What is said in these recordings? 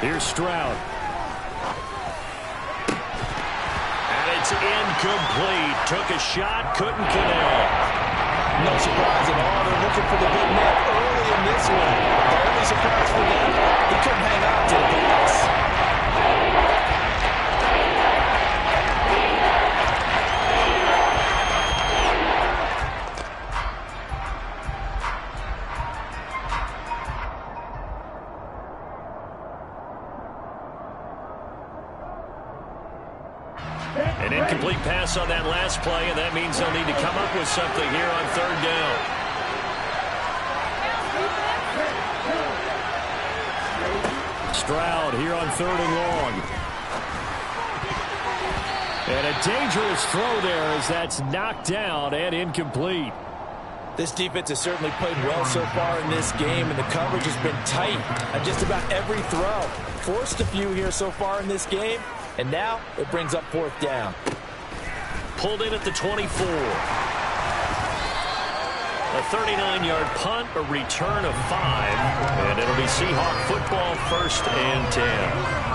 Here's Stroud. And it's incomplete. Took a shot, couldn't connect. No surprise at all. They're looking for the big man early in this one. The only surprise for them, he couldn't hang on to the pass. An incomplete pass on that last play, and that means they'll need to come up with something here on third down. Stroud here on third and long. And a dangerous throw there as that's knocked down and incomplete. This defense has certainly played well so far in this game, and the coverage has been tight on just about every throw. Forced a few here so far in this game, and now it brings up fourth down. Pulled in at the 24. A 39-yard punt, a return of 5, and it'll be Seahawk football, 1st and 10.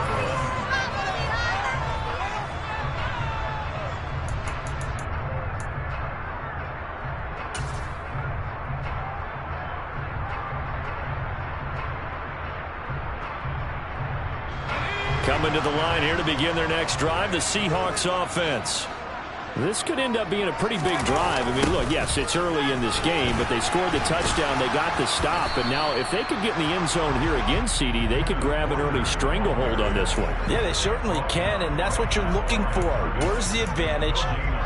Coming to the line here to begin their next drive, the Seahawks offense. This could end up being a pretty big drive. I mean, look, yes, it's early in this game, but they scored the touchdown. They got the stop. And now if they could get in the end zone here again, CD, they could grab an early stranglehold on this one. Yeah, they certainly can, and that's what you're looking for. Where's the advantage?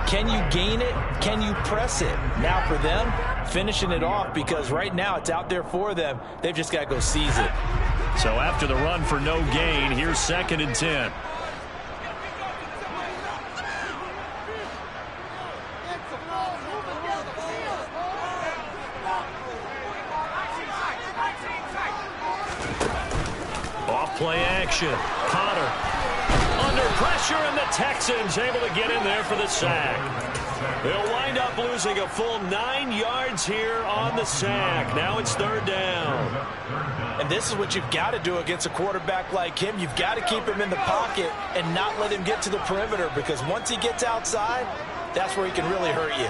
Can you gain it? Can you press it? Now for them, finishing it off, because right now it's out there for them. They've just got to go seize it. So after the run for no gain, here's 2nd and 10. Off-play action. Potter under pressure, and the Texans able to get in there for the sack. They'll wind up losing a full 9 yards here on the sack. Now it's 3rd down. And this is what you've got to do against a quarterback like him. You've got to keep him in the pocket and not let him get to the perimeter, because once he gets outside, that's where he can really hurt you.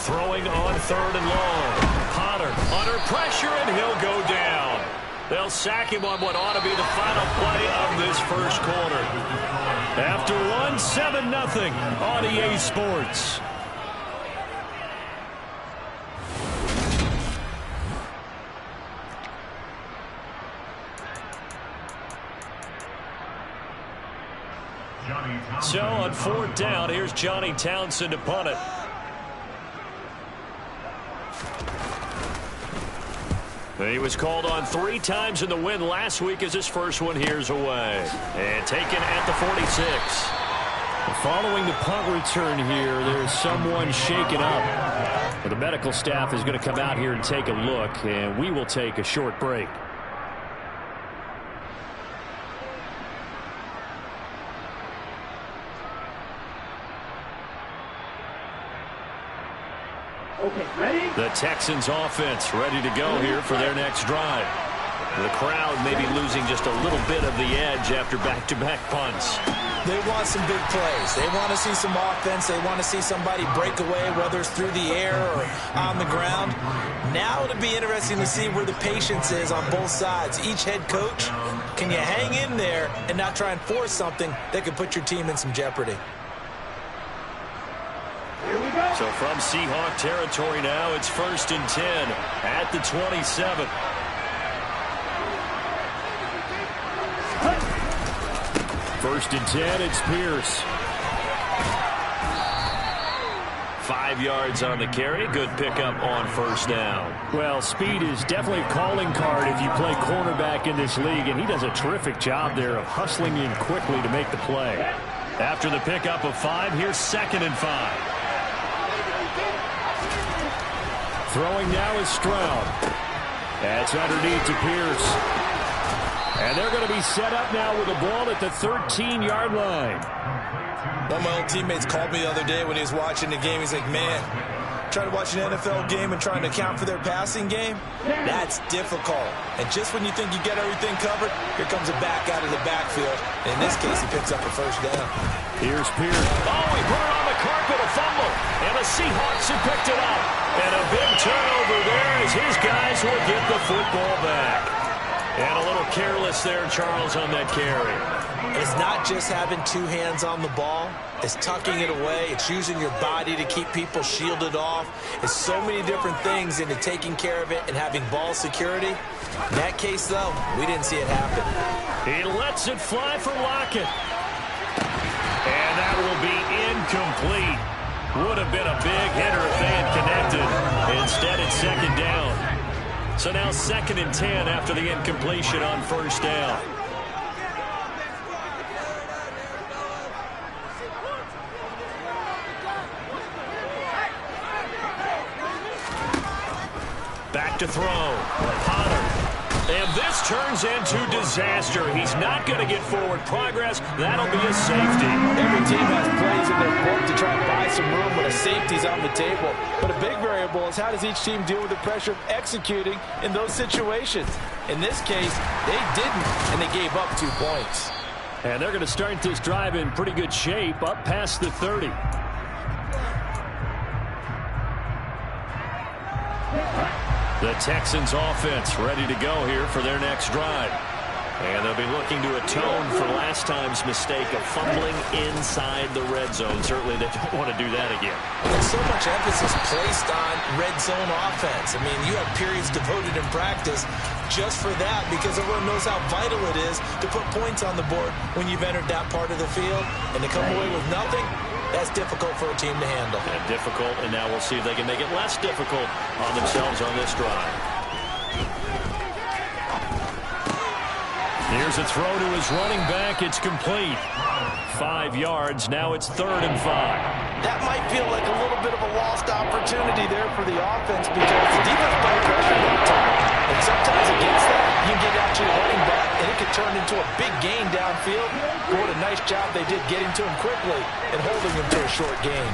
Throwing on 3rd and long. Potter under pressure, and he'll go down. They'll sack him on what ought to be the final play of this first quarter. After one, 7-0 on EA Sports. So on 4th down, here's Johnny Townsend to punt it. He was called on 3 times in the win last week as his first one here's away. And taken at the 46. Following the punt return here, there's someone shaken up. But the medical staff is going to come out here and take a look, and we will take a short break. Okay, ready? The Texans offense ready to go here for their next drive. The crowd maybe losing just a little bit of the edge after back-to-back punts. They want some big plays. They want to see some offense. They want to see somebody break away, whether it's through the air or on the ground. Now it'll be interesting to see where the patience is on both sides. Each head coach, can you hang in there and not try and force something that could put your team in some jeopardy? So from Seahawk territory now, it's 1st and 10 at the 27. First and 10, it's Pierce. 5 yards on the carry. Good pickup on 1st down. Well, speed is definitely a calling card if you play cornerback in this league, and he does a terrific job there of hustling in quickly to make the play. After the pickup of 5, here's 2nd and 5. Throwing now is Stroud. That's underneath to Pierce. And they're going to be set up now with the ball at the 13-yard line. One of my old teammates called me the other day when he was watching the game. He's like, man, trying to watch an NFL game and trying to account for their passing game, that's difficult. And just when you think you get everything covered, here comes a back out of the backfield. And in this case, he picks up a first down. Here's Pierce. Oh, he put it on the carpet, a fumble. And the Seahawks have picked it up. And a big turnover there as his guys will get the football back. And a little careless there, Charles, on that carry. It's not just having two hands on the ball. It's tucking it away. It's using your body to keep people shielded off. It's so many different things into taking care of it and having ball security. In that case, though, we didn't see it happen. He lets it fly for Lockett. And that will be incomplete. Would have been a big hitter if they had connected. Instead, it's second down. So now 2nd and 10 after the incompletion on first down. Back to throw. Pollard. And this turns into disaster. He's not going to get forward progress. That'll be a safety. Every team has plays in their book to try and buy some room when a safety's on the table. But a big variable is how does each team deal with the pressure of executing in those situations. In this case, they didn't, and they gave up 2 points. And they're going to start this drive in pretty good shape, up past the 30. The Texans offense ready to go here for their next drive. And they'll be looking to atone for last time's mistake of fumbling inside the red zone. Certainly they don't want to do that again. There's so much emphasis placed on red zone offense. I mean, you have periods devoted in practice just for that because everyone knows how vital it is to put points on the board when you've entered that part of the field. And to come away with nothing, that's difficult for a team to handle. And difficult, and now we'll see if they can make it less difficult on themselves on this drive. Here's a throw to his running back. It's complete. 5 yards. Now it's 3rd and 5. That might feel like a little bit of a lost opportunity there for the offense because the defense played pressure that time. And sometimes against that, you get out to your running back, and it could turn into a big gain downfield. But what a nice job they did getting to him quickly and holding him to a short gain.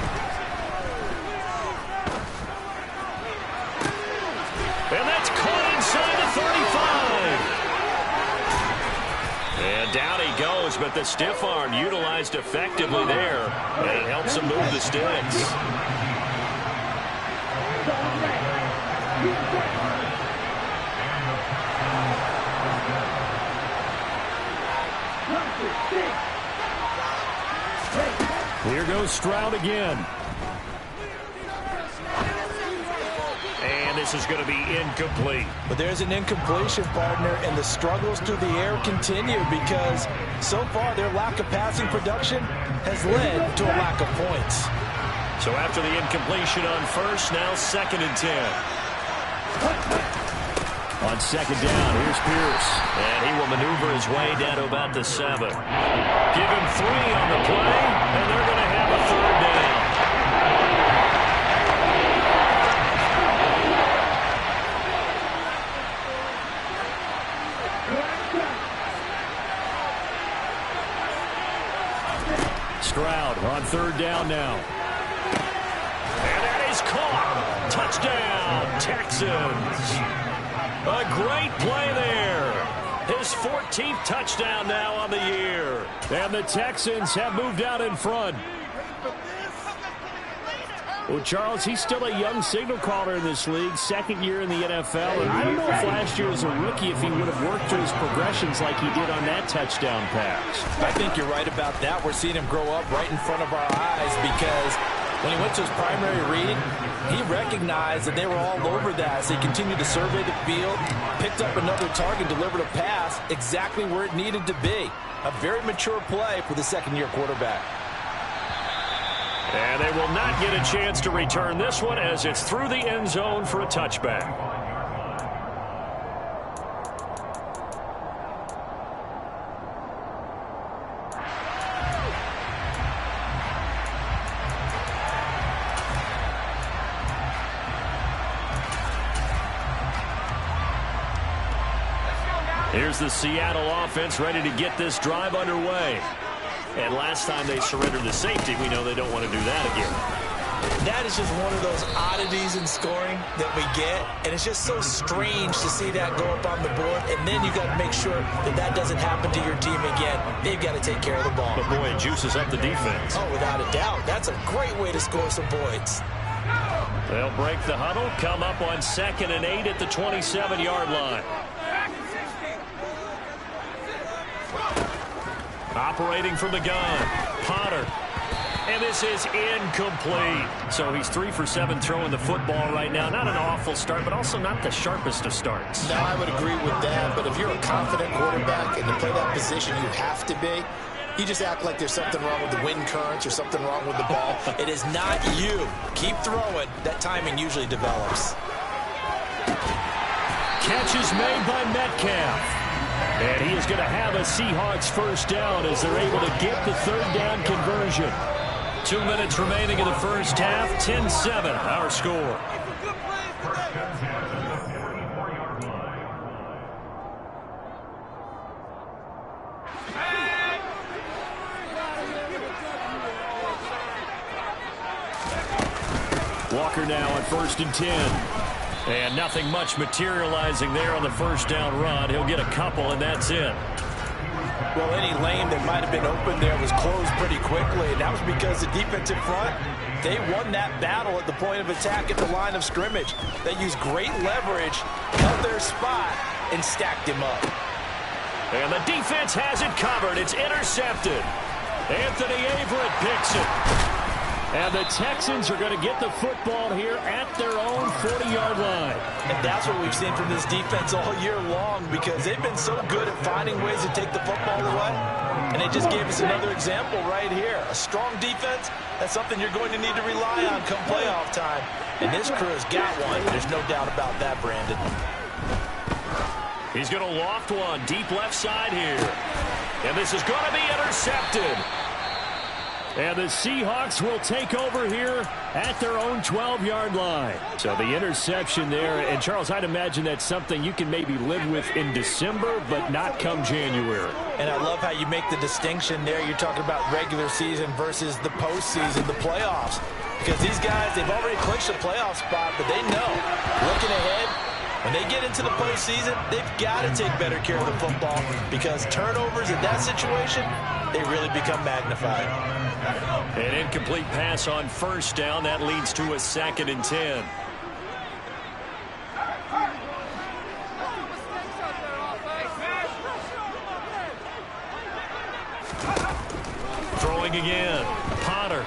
And that's caught inside the 35. And down he goes, but the stiff arm utilized effectively there. And it helps him move the sticks. Here goes Stroud again. And this is going to be incomplete. But there's an incompletion, partner, and the struggles through the air continue because so far their lack of passing production has led to a lack of points. So after the incompletion on first, now 2nd and 10. On 2nd down, here's Pierce. And he will maneuver his way down to about the 7. Give him 3 on the play, and they're going to have a 3rd down. Stroud on 3rd down now. And that is caught. Touchdown, Texans. A great play there. His 14th touchdown now on the year. And the Texans have moved out in front. Well, Charles, he's still a young signal caller in this league, 2nd year in the NFL. And I don't know if last year as a rookie if he would have worked through his progressions like he did on that touchdown pass. I think you're right about that. We're seeing him grow up right in front of our eyes because when he went to his primary read, he recognized that they were all over that as he continued to survey the field, picked up another target, delivered a pass exactly where it needed to be. A very mature play for the 2nd-year quarterback. And they will not get a chance to return this one as it's through the end zone for a touchback. Here's the Seattle offense ready to get this drive underway. And last time they surrendered the safety, we know they don't want to do that again. That is just one of those oddities in scoring that we get, and it's just so strange to see that go up on the board, and then you got to make sure that that doesn't happen to your team again. They've got to take care of the ball. But, boy, it juices up the defense. Oh, without a doubt. That's a great way to score some points. They'll break the huddle, come up on 2nd and 8 at the 27-yard line. Operating from the gun, Potter. And this is incomplete. So he's 3 for 7 throwing the football right now. Not an awful start, but also not the sharpest of starts. No, I would agree with that. But if you're a confident quarterback and to play that position you have to be, you just act like there's something wrong with the wind currents or something wrong with the ball. It is not you. Keep throwing. That timing usually develops. Catch is made by Metcalf. And he is going to have a Seahawks first down as they're able to get the third down conversion. 2 minutes remaining in the first half. 10-7, our score. Walker now on 1st and 10. And nothing much materializing there on the first down run. He'll get a couple, and that's it. Well, any lane that might have been open there was closed pretty quickly, and that was because the defensive front, they won that battle at the point of attack at the line of scrimmage. They used great leverage, held their spot, and stacked him up. And the defense has it covered. It's intercepted. Anthony Averett picks it. And the Texans are going to get the football here at their own 40-yard line. And that's what we've seen from this defense all year long, because they've been so good at finding ways to take the football away. And they just gave us another example right here. A strong defense, that's something you're going to need to rely on come playoff time. And this crew has got one. There's no doubt about that, Brandon. He's going to loft one deep left side here. And this is going to be intercepted. And the Seahawks will take over here at their own 12-yard line. So the interception there. And, Charles, I'd imagine that's something you can maybe live with in December, but not come January. And I love how you make the distinction there. You're talking about regular season versus the postseason, the playoffs. Because these guys, they've already clinched a playoff spot, but they know, looking ahead, when they get into the postseason, they've got to take better care of the football, because turnovers in that situation, they really become magnified. An incomplete pass on first down. That leads to a 2nd and 10. Throwing again. Potter.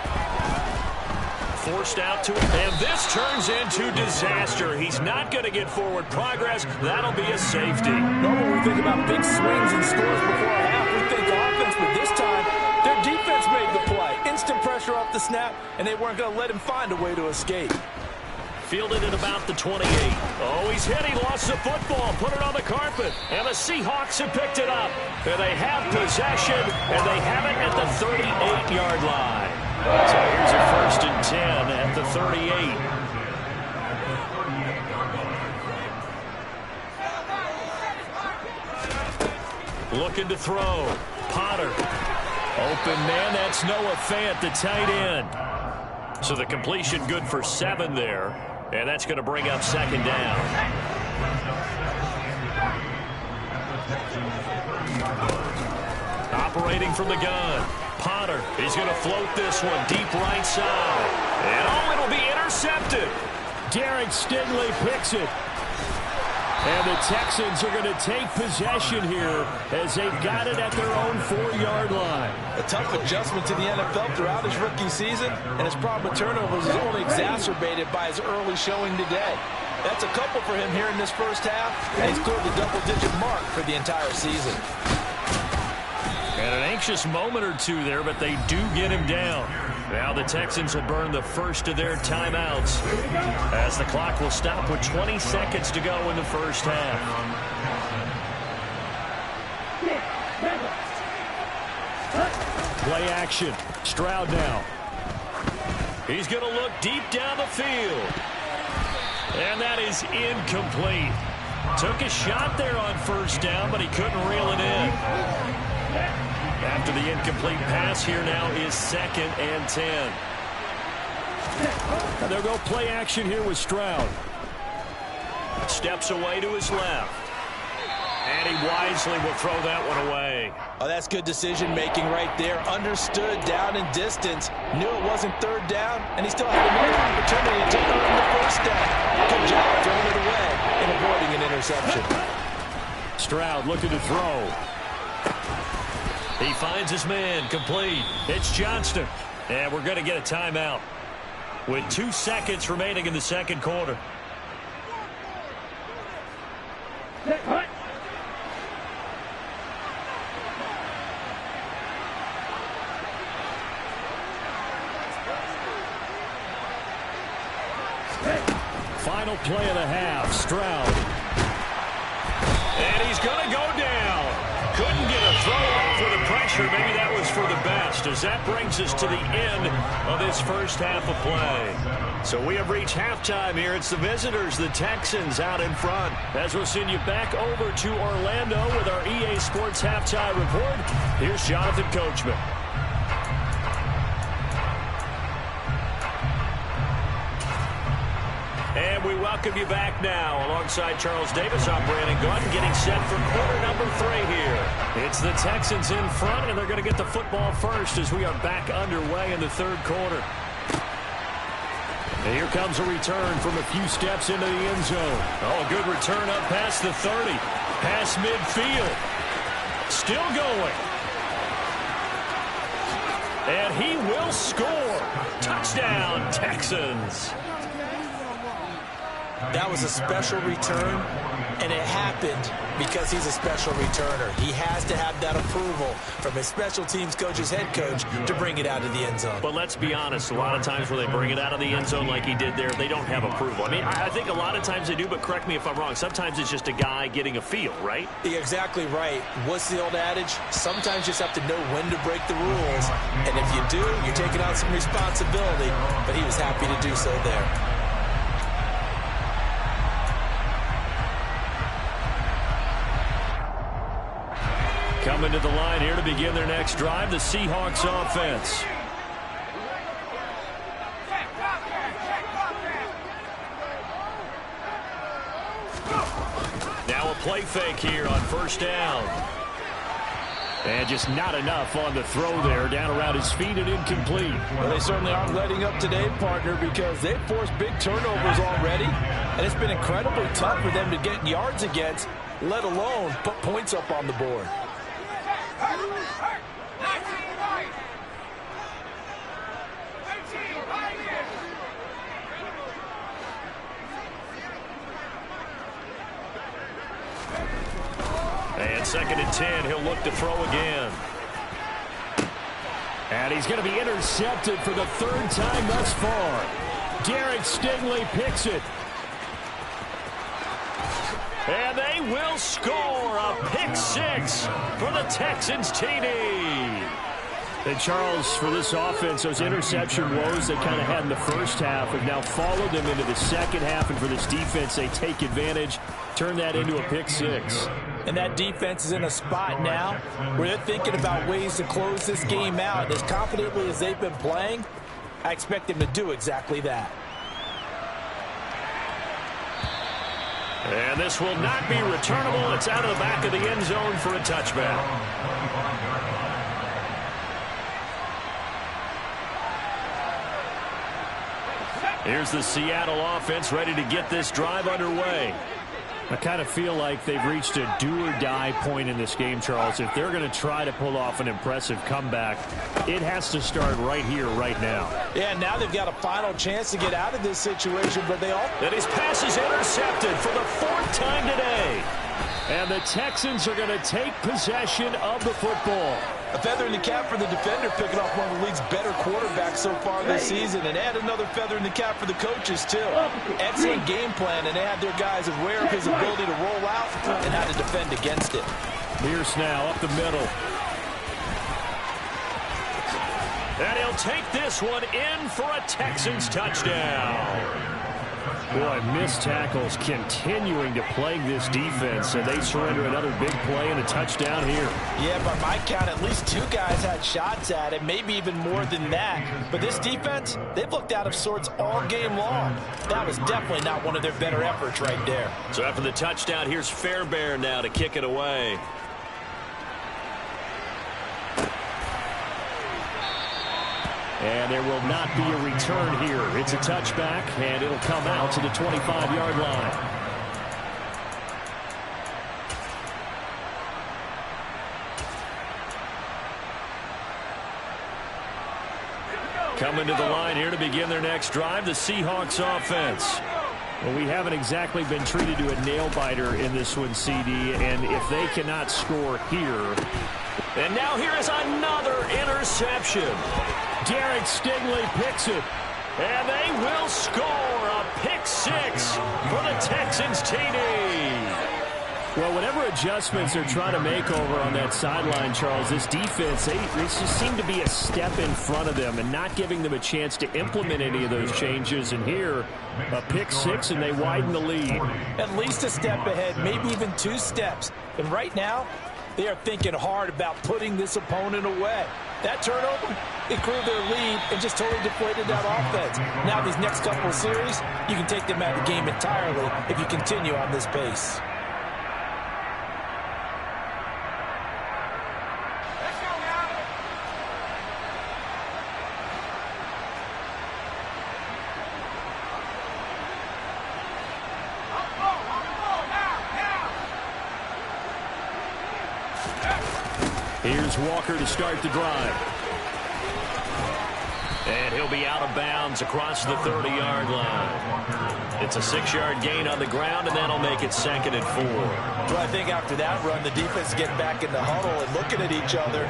Forced out to him. And this turns into disaster. He's not going to get forward progress. That'll be a safety. Normally we think about big swings and scores before a half. We think offense, but this time their defense made the play. Instant pressure off the snap, and they weren't going to let him find a way to escape. Fielded at about the 28. Oh, he's hit. He lost the football. Put it on the carpet. And the Seahawks have picked it up. And they have possession, and they have it at the 38-yard line. So here's a 1st and 10 at the 38. Looking to throw. Potter. Open man, that's Noah Fant, the tight end. So the completion good for 7 there. And that's going to bring up 2nd down. Operating from the gun. Potter, he's going to float this one deep right side. And oh, it'll be intercepted. Derek Stingley picks it. And the Texans are going to take possession here as they've got it at their own 4-yard line. A tough adjustment to the NFL throughout his rookie season, and his problem with turnovers is only exacerbated by his early showing today. That's a couple for him here in this first half, and he's cleared the double-digit mark for the entire season. And an anxious moment or two there, but they do get him down. Now the Texans will burn the first of their timeouts as the clock will stop with 20 seconds to go in the first half. Play action. Stroud now. He's going to look deep down the field. And that is incomplete. Took a shot there on first down, but he couldn't reel it in. After the incomplete pass, here now is 2nd and 10. And they'll go play action here with Stroud. Steps away to his left. And he wisely will throw that one away. Oh, that's good decision-making right there. Understood down in distance. Knew it wasn't 3rd down, and he still had another opportunity to take on the 1st down. Good job throwing it away and avoiding an interception. Stroud looking to throw. He finds his man, complete. It's Johnston. And we're going to get a timeout with 2 seconds remaining in the 2nd quarter. Final play of the half, Stroud. And he's going to go down. Couldn't get a throw off with the pressure. Maybe that was for the best, as that brings us to the end of this first half of play. So we have reached halftime here. It's the visitors, the Texans, out in front. As we'll send you back over to Orlando with our EA Sports Halftime Report, here's Jonathan Coachman. And we welcome you back now. Alongside Charles Davis, I'm Brandon Gunn, getting set for quarter number 3 here. It's the Texans in front, and they're going to get the football first as we are back underway in the 3rd quarter. And here comes a return from a few steps into the end zone. Oh, a good return up past the 30. Past midfield. Still going. And he will score. Touchdown, Texans. That was a special return, and it happened because he's a special returner. He has to have that approval from his special teams coach's head coach to bring it out of the end zone. But let's be honest, a lot of times when they bring it out of the end zone like he did there, they don't have approval. I mean, I think a lot of times they do, but correct me if I'm wrong. Sometimes it's just a guy getting a feel, right? You're exactly right. What's the old adage? Sometimes you just have to know when to break the rules, and if you do, you're taking on some responsibility, but he was happy to do so there. Coming to the line here to begin their next drive, the Seahawks offense. Now a play fake here on first down. And just not enough on the throw there. Down around his feet and incomplete. Well, they certainly aren't letting up today, partner, because they've forced big turnovers already. And it's been incredibly tough for them to get yards against, let alone put points up on the board. And 2nd and 10, he'll look to throw again. And he's going to be intercepted for the 3rd time thus far. Derek Stingley picks it. And they will score a pick 6 for the Texans TD. And Charles, for this offense, those interception woes they kind of had in the first half have now followed them into the second half. And for this defense, they take advantage, turn that into a pick 6. And that defense is in a spot now where they're thinking about ways to close this game out. As confidently as they've been playing, I expect them to do exactly that. And this will not be returnable. It's out of the back of the end zone for a touchback. Here's the Seattle offense ready to get this drive underway. I kind of feel like they've reached a do-or-die point in this game, Charles. If they're going to try to pull off an impressive comeback, it has to start right here, right now. Yeah, now they've got a final chance to get out of this situation, but they all... And his pass is intercepted for the 4th time today. And the Texans are going to take possession of the football. A feather in the cap for the defender, picking off one of the league's better quarterbacks so far this season. And add another feather in the cap for the coaches, too. Excellent game plan, and they had their guys aware of his ability to roll out and how to defend against it. Pierce now up the middle. And he'll take this one in for a Texans touchdown. Boy, missed tackles continuing to plague this defense, and they surrender another big play and a touchdown here. Yeah, by my count, at least 2 guys had shots at it, maybe even more than that. But this defense, they've looked out of sorts all game long. That was definitely not one of their better efforts right there. So after the touchdown, here's Fairbairn now to kick it away. And there will not be a return here. It's a touchback, and it'll come out to the 25-yard line. Coming to the line here to begin their next drive, the Seahawks offense. Well, we haven't exactly been treated to a nail-biter in this one, CD, and if they cannot score here. And now here is another interception. Derek Stingley picks it, and they will score a pick-6 for the Texans TD. Well, whatever adjustments they're trying to make over on that sideline, Charles, this defense, they just seem to be a step in front of them and not giving them a chance to implement any of those changes. And here, a pick-6, and they widen the lead. At least a step ahead, maybe even 2 steps. And right now, they are thinking hard about putting this opponent away. That turnover, it grew their lead and just totally deflated that offense. Now these next couple of series, you can take them out of the game entirely if you continue on this pace. Here's Walker to start the drive. And he'll be out of bounds across the 30-yard line. It's a 6-yard gain on the ground, and that'll make it 2nd and 4. Well, I think after that run, the defense is getting back in the huddle and looking at each other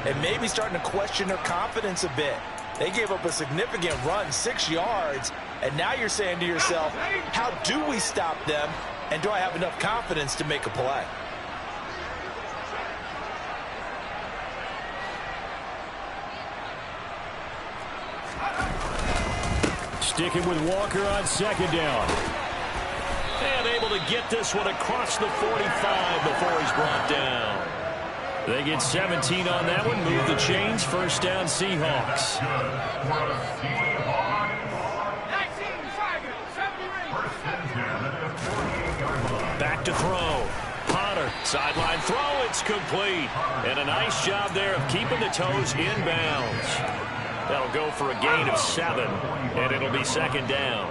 and maybe starting to question their confidence a bit. They gave up a significant run, 6 yards, and now you're saying to yourself, how do we stop them, and do I have enough confidence to make a play? Sticking with Walker on 2nd down. And able to get this one across the 45 before he's brought down. They get 17 on that one. Move the chains. 1st down, Seahawks. Back to throw. Potter, sideline throw. It's complete. And a nice job there of keeping the toes inbounds. That'll go for a gain of 7, and it'll be 2nd down.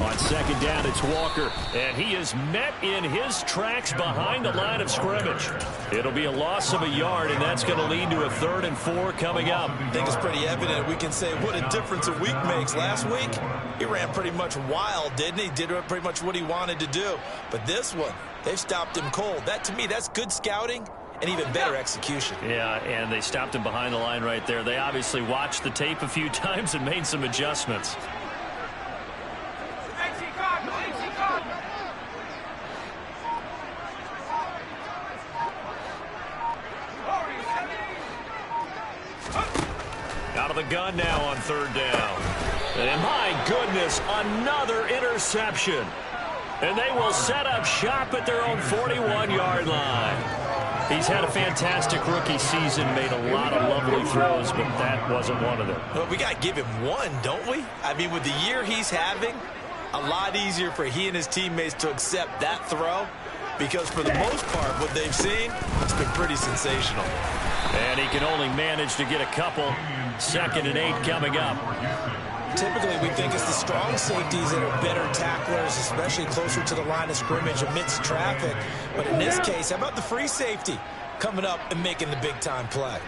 On 2nd down, it's Walker, and he is met in his tracks behind the line of scrimmage. It'll be a loss of a yard, and that's going to lead to a 3rd and 4 coming up. I think it's pretty evident. We can say what a difference a week makes. Last week, he ran pretty much wild, didn't he? Did pretty much what he wanted to do. But this one, they've stopped him cold. That, to me, that's good scouting and even better execution. Yeah, and they stopped him behind the line right there. They obviously watched the tape a few times and made some adjustments. Out of the gun now on 3rd down. And my goodness, another interception. And they will set up shop at their own 41-yard line. He's had a fantastic rookie season, made a lot of lovely throws, but that wasn't one of them. Well, we got to give him one, don't we? I mean, with the year he's having, a lot easier for he and his teammates to accept that throw, because for the most part, what they've seen, it's been pretty sensational. And he can only manage to get a couple. 2nd and 8 coming up. Typically, we think it's the strong safeties that are better tacklers, especially closer to the line of scrimmage amidst traffic. But in this case, how about the free safety coming up and making the big-time play?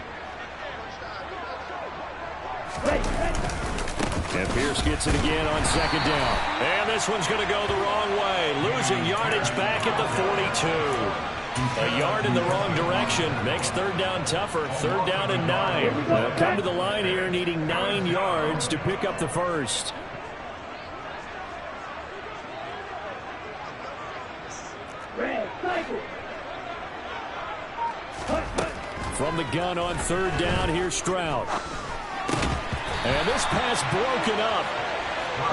And Pierce gets it again on 2nd down. And this one's going to go the wrong way. Losing yardage back at the 42. A yard in the wrong direction makes 3rd down tougher. 3rd down and 9. They'll come to the line here needing 9 yards to pick up the first. From the gun on third down, here's Stroud. And this pass broken up.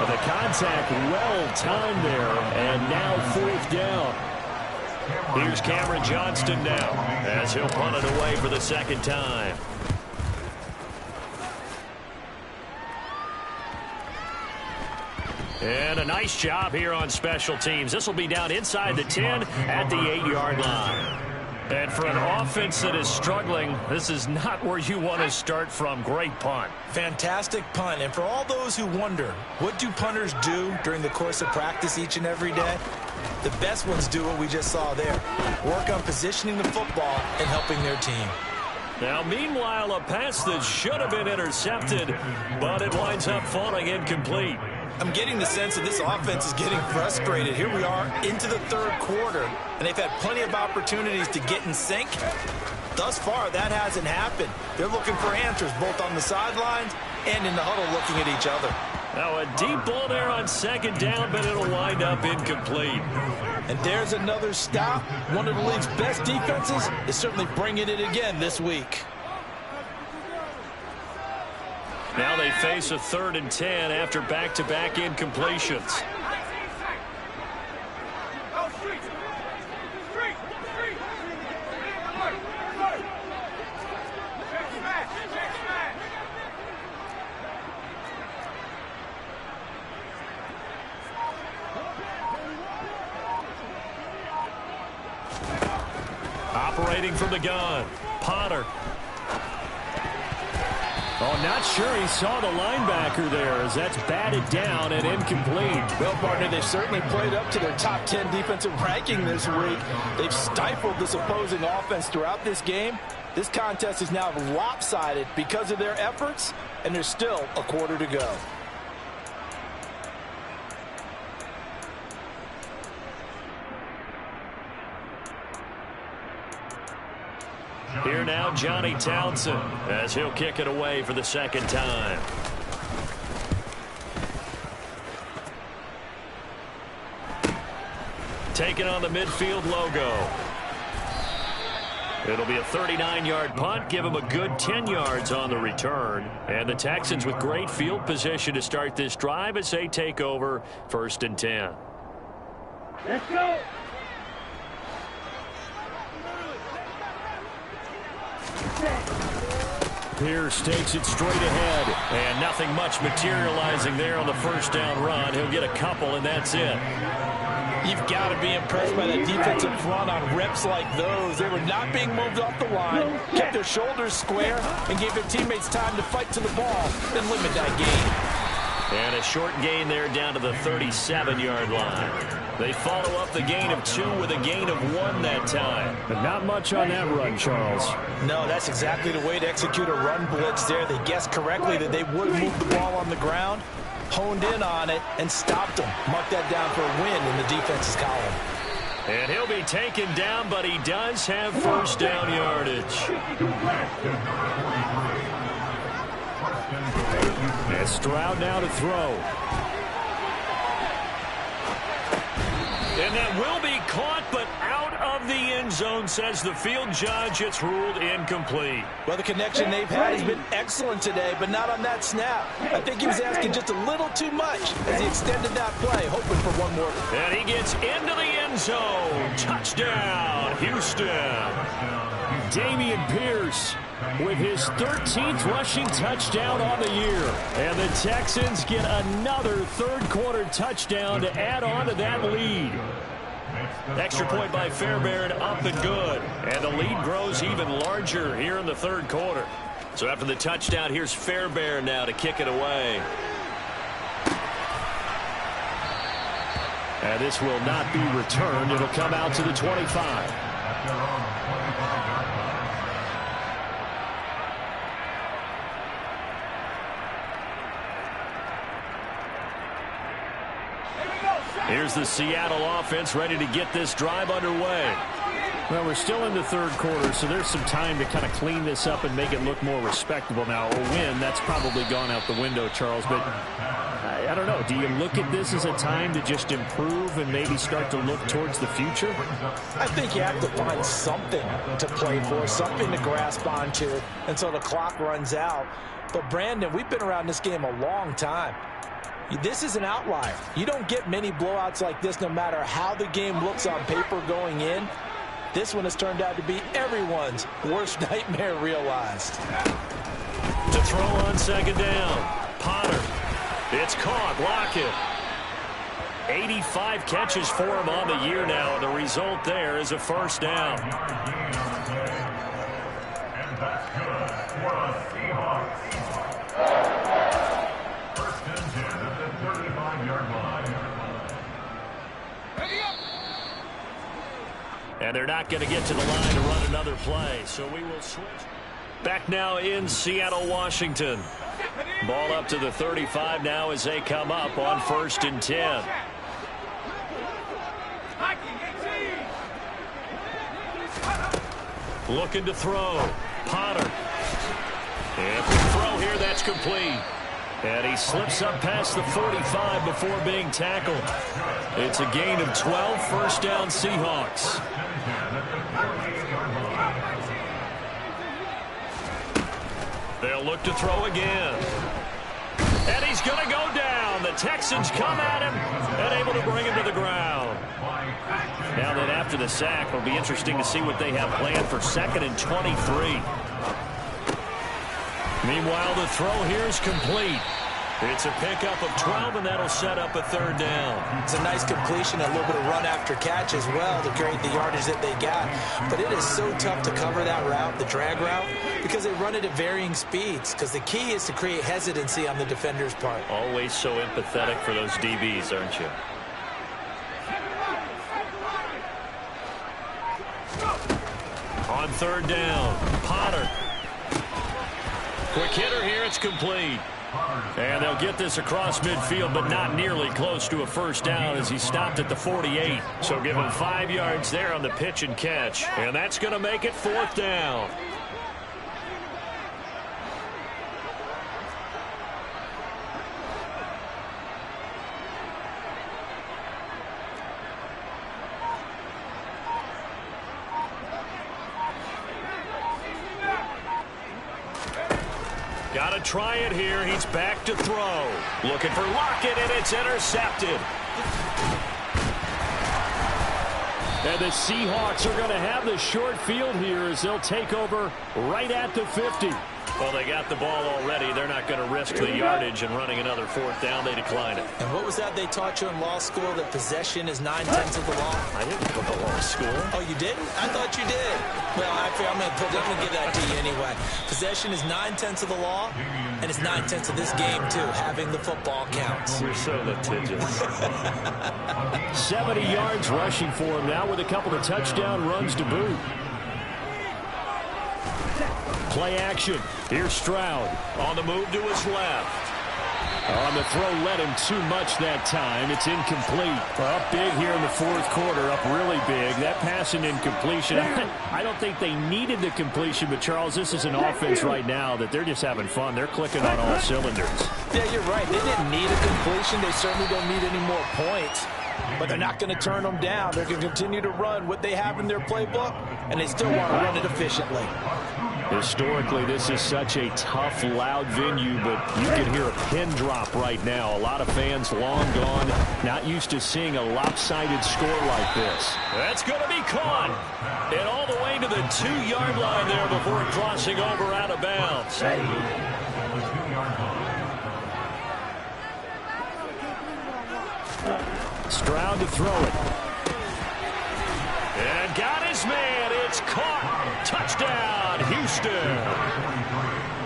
The contact well-timed there, and now fourth down. Here's Cameron Johnston now, as he'll punt it away for the second time. And a nice job here on special teams. This will be down inside the 10 at the 8-yard line. And for an offense that is struggling, this is not where you want to start from. Great punt. Fantastic punt. And for all those who wonder, what do punters do during the course of practice each and every day? The best ones do what we just saw there. Work on positioning the football and helping their team. Now, meanwhile, a pass that should have been intercepted, but it winds up falling incomplete. I'm getting the sense that this offense is getting frustrated. Here we are into the third quarter, and they've had plenty of opportunities to get in sync. Thus far, that hasn't happened. They're looking for answers both on the sidelines and in the huddle looking at each other. Now, a deep ball there on second down, but it'll wind up incomplete. And there's another stop. One of the league's best defenses is certainly bringing it again this week. Now they face a 3rd and 10 after back-to-back incompletions. Operating from the gun, Potter. Oh, not sure he saw the linebacker there as that's batted down and incomplete. Well, partner, they've certainly played up to their top 10 defensive ranking this week. They've stifled this opposing offense throughout this game. This contest is now lopsided because of their efforts, and there's still a quarter to go. Here now, Johnny Townsend, as he'll kick it away for the second time. Taking on the midfield logo. It'll be a 39-yard punt, give him a good 10 yards on the return. And the Texans with great field position to start this drive as they take over 1st and 10. Let's go! Pierce takes it straight ahead, and nothing much materializing there on the first down run. He'll get a couple, and that's it. You've got to be impressed by the defensive front on reps like those. They were not being moved off the line, kept their shoulders square, and gave their teammates time to fight to the ball and limit that gain. And a short gain there down to the 37-yard line. They follow up the gain of 2 with a gain of 1 that time. But not much on that run, Charles. No, that's exactly the way to execute a run blitz there. They guessed correctly that they would move the ball on the ground, honed in on it, and stopped them. Mark that down for a win in the defense's column. And he'll be taken down, but he does have first down yardage. And Stroud now to throw. And that will be caught, but out of the end zone, says the field judge. It's ruled incomplete. Well, the connection they've had has been excellent today, but not on that snap. I think he was asking just a little too much as he extended that play, hoping for one more. And he gets into the end zone. Touchdown, Houston. Dameon Pierce with his 13th rushing touchdown on the year. And the Texans get another third-quarter touchdown to add on to that lead. Extra point by Fairbairn, up and good. And the lead grows even larger here in the third quarter. So after the touchdown, here's Fairbairn now to kick it away. And this will not be returned. It'll come out to the 25. Here's the Seattle offense ready to get this drive underway. Well, we're still in the third quarter, so there's some time to kind of clean this up and make it look more respectable. Now, a win, that's probably gone out the window, Charles, but I don't know. Do you look at this as a time to just improve and maybe start to look towards the future? I think you have to find something to play for, something to grasp onto until the clock runs out. But, Brandon, we've been around this game a long time. This is an outlier. You don't get many blowouts like this no matter how the game looks on paper going in. This one has turned out to be everyone's worst nightmare realized. To throw on second down, Potter. It's caught. Lockett. 85 catches for him on the year now, and the result there is a first down. And that's good for the Seahawks. First and 10 at the 35-yard line. And they're not going to get to the line to run another play, so we will switch. Back now in Seattle, Washington. Ball up to the 35 now as they come up on first and 10. Looking to throw. Potter. And the throw here, that's complete. And he slips up past the 45 before being tackled. It's a gain of 12, first down Seahawks. They'll look to throw again. And he's going to go down. The Texans come at him and able to bring him to the ground. Now that after the sack, it'll be interesting to see what they have planned for second and 23. Meanwhile, the throw here is complete. It's a pickup of 12, and that'll set up a third down. It's a nice completion, a little bit of run after catch as well to create the yardage that they got. But it is so tough to cover that route, the drag route, because they run it at varying speeds. Because the key is to create hesitancy on the defender's part. Always so empathetic for those DBs, aren't you? On third down, Potter. Quick hitter here, it's complete. And they'll get this across midfield, but not nearly close to a first down as he stopped at the 48. So give him 5 yards there on the pitch and catch. And that's going to make it fourth down. Got to try it here. He's back to throw. Looking for Lockett, and it's intercepted. And the Seahawks are going to have the short field here as they'll take over right at the 50. Well, they got the ball already. They're not going to risk the yardage and running another fourth down. They decline it. And what was that they taught you in law school, that possession is 9/10 of the law? I didn't go to law school. Oh, you didn't? I thought you did. Well, I'm going to give that to you anyway. Possession is 9/10 of the law, and it's 9/10 of this game, too. Having the football counts. You're so litigious. 70 yards rushing for him now with a couple of touchdown runs to boot. Play action. Here's Stroud on the move to his left. On the throw, led him too much that time. It's incomplete. Up big here in the fourth quarter, up really big. That pass and incompletion. I don't think they needed the completion, but Charles, this is an offense right now that they're just having fun. They're clicking on all cylinders. Yeah, you're right. They didn't need a completion. They certainly don't need any more points. But they're not going to turn them down. They're going to continue to run what they have in their playbook, and they still want to run it efficiently. Historically, this is such a tough, loud venue, but you can hear a pin drop right now. A lot of fans long gone, not used to seeing a lopsided score like this. That's going to be caught. And all the way to the 2-yard line there before crossing over out of bounds. Stroud to throw it. And got his man. It's caught. Touchdown, Houston.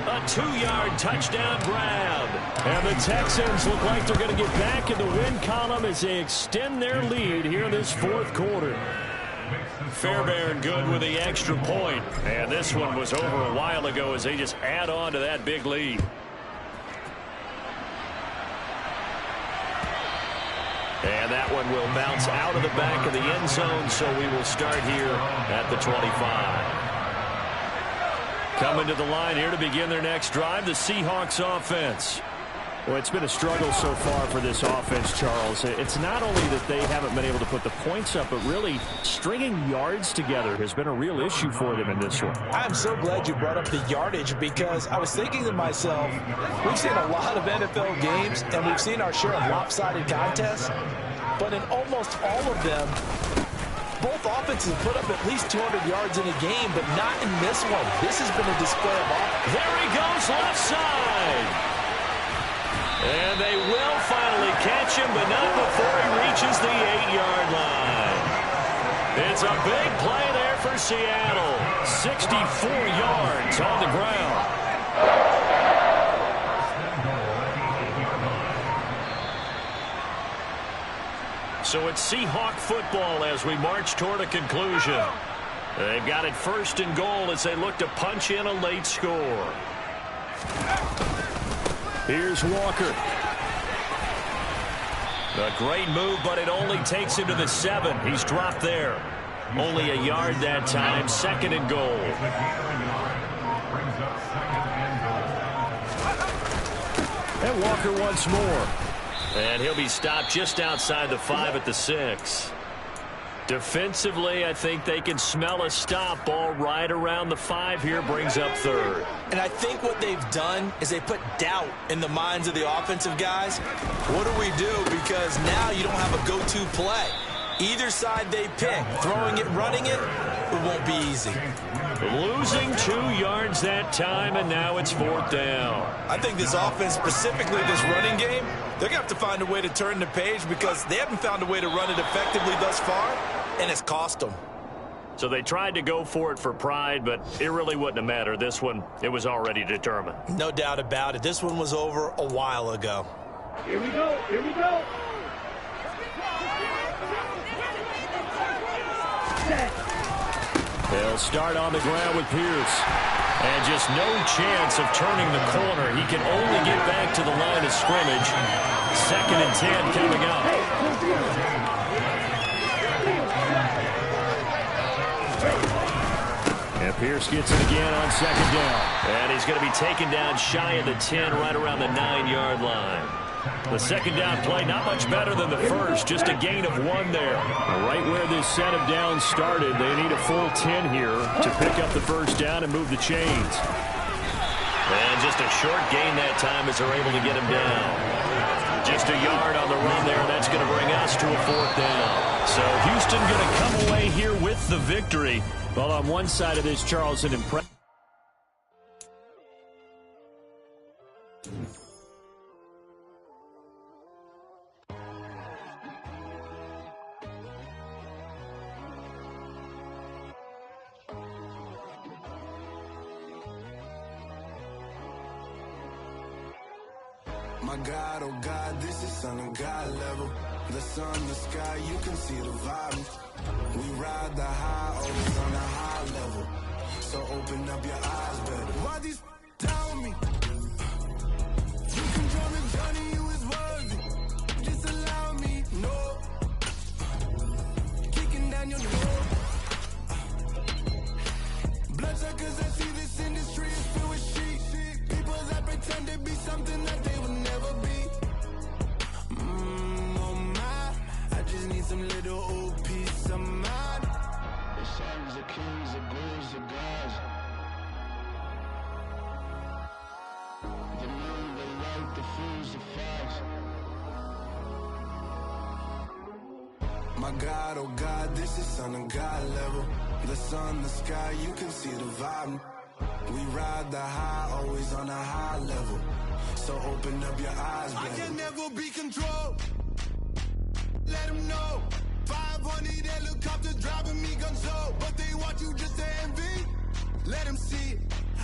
A 2-yard touchdown grab. And the Texans look like they're going to get back in the win column as they extend their lead here in this fourth quarter. Fairbairn good with the extra point. And this one was over a while ago as they just add on to that big lead. And that one will bounce out of the back of the end zone, so we will start here at the 25. Coming to the line here to begin their next drive, the Seahawks offense. Well, it's been a struggle so far for this offense, Charles. It's not only that they haven't been able to put the points up, but really stringing yards together has been a real issue for them in this one. I'm so glad you brought up the yardage because I was thinking to myself, we've seen a lot of NFL games and we've seen our share of lopsided contests, but in almost all of them, both offenses put up at least 200 yards in a game, but not in this one. This has been a display of offense. There he goes, left side. And they will finally catch him, but not before he reaches the 8-yard line. It's a big play there for Seattle. 64 yards on the ground. So it's Seahawk football as we march toward a conclusion. They've got it 1st and goal as they look to punch in a late score. Here's Walker. A great move, but it only takes him to the 7. He's dropped there. Only a yard that time. 2nd and goal. And Walker once more. And he'll be stopped just outside the 5 at the 6. Defensively, I think they can smell a stop. Ball right around the 5 here, brings up 3rd. And I think what they've done is they put doubt in the minds of the offensive guys. What do we do? Because now you don't have a go-to play. Either side they pick, throwing it, running it, it won't be easy. Losing 2 yards that time, and now it's 4th down. I think this offense, specifically this running game, they're going to have to find a way to turn the page because they haven't found a way to run it effectively thus far, and it's cost them. So they tried to go for it for pride, but it really wouldn't have mattered. This one, it was already determined. No doubt about it. This one was over a while ago. Here we go. Here we go. They'll start on the ground with Pierce. And just no chance of turning the corner. He can only get back to the line of scrimmage. 2nd and 10 coming up. And Pierce gets it again on 2nd down. And he's going to be taken down shy of the 10, right around the 9-yard line. The 2nd down play, not much better than the first, just a gain of 1 there. Right where this set of downs started, they need a full 10 here to pick up the 1st down and move the chains. And just a short gain that time as they're able to get him down. Just a yard on the run there, and that's going to bring us to a 4th down. So Houston going to come away here with the victory. Well, on one side of this, Charles, an impressive. My God, oh God, this is Son of God level. The sun, the sky, you can see the vibe. We ride the high, always on a high level. So open up your eyes better. Why these down me? You can join the journey, you is worthy. Just allow me, no. Kicking down your door. Bloodsuckers, I see this industry is filled with sheep. People that pretend to be something that they will never be. Oh my, I just need some little old peace of mind. The sons of kings, the ghouls, the gods. The moon, the light, the fools, the facts. My God, oh God, this is Son of God level. The sun, the sky, you can see the vibe. We ride the high, always on a high level. So open up your eyes, baby. I can never be controlled. Let them know. 500 helicopters driving me gonzo. But they want you just to envy. Let them see it.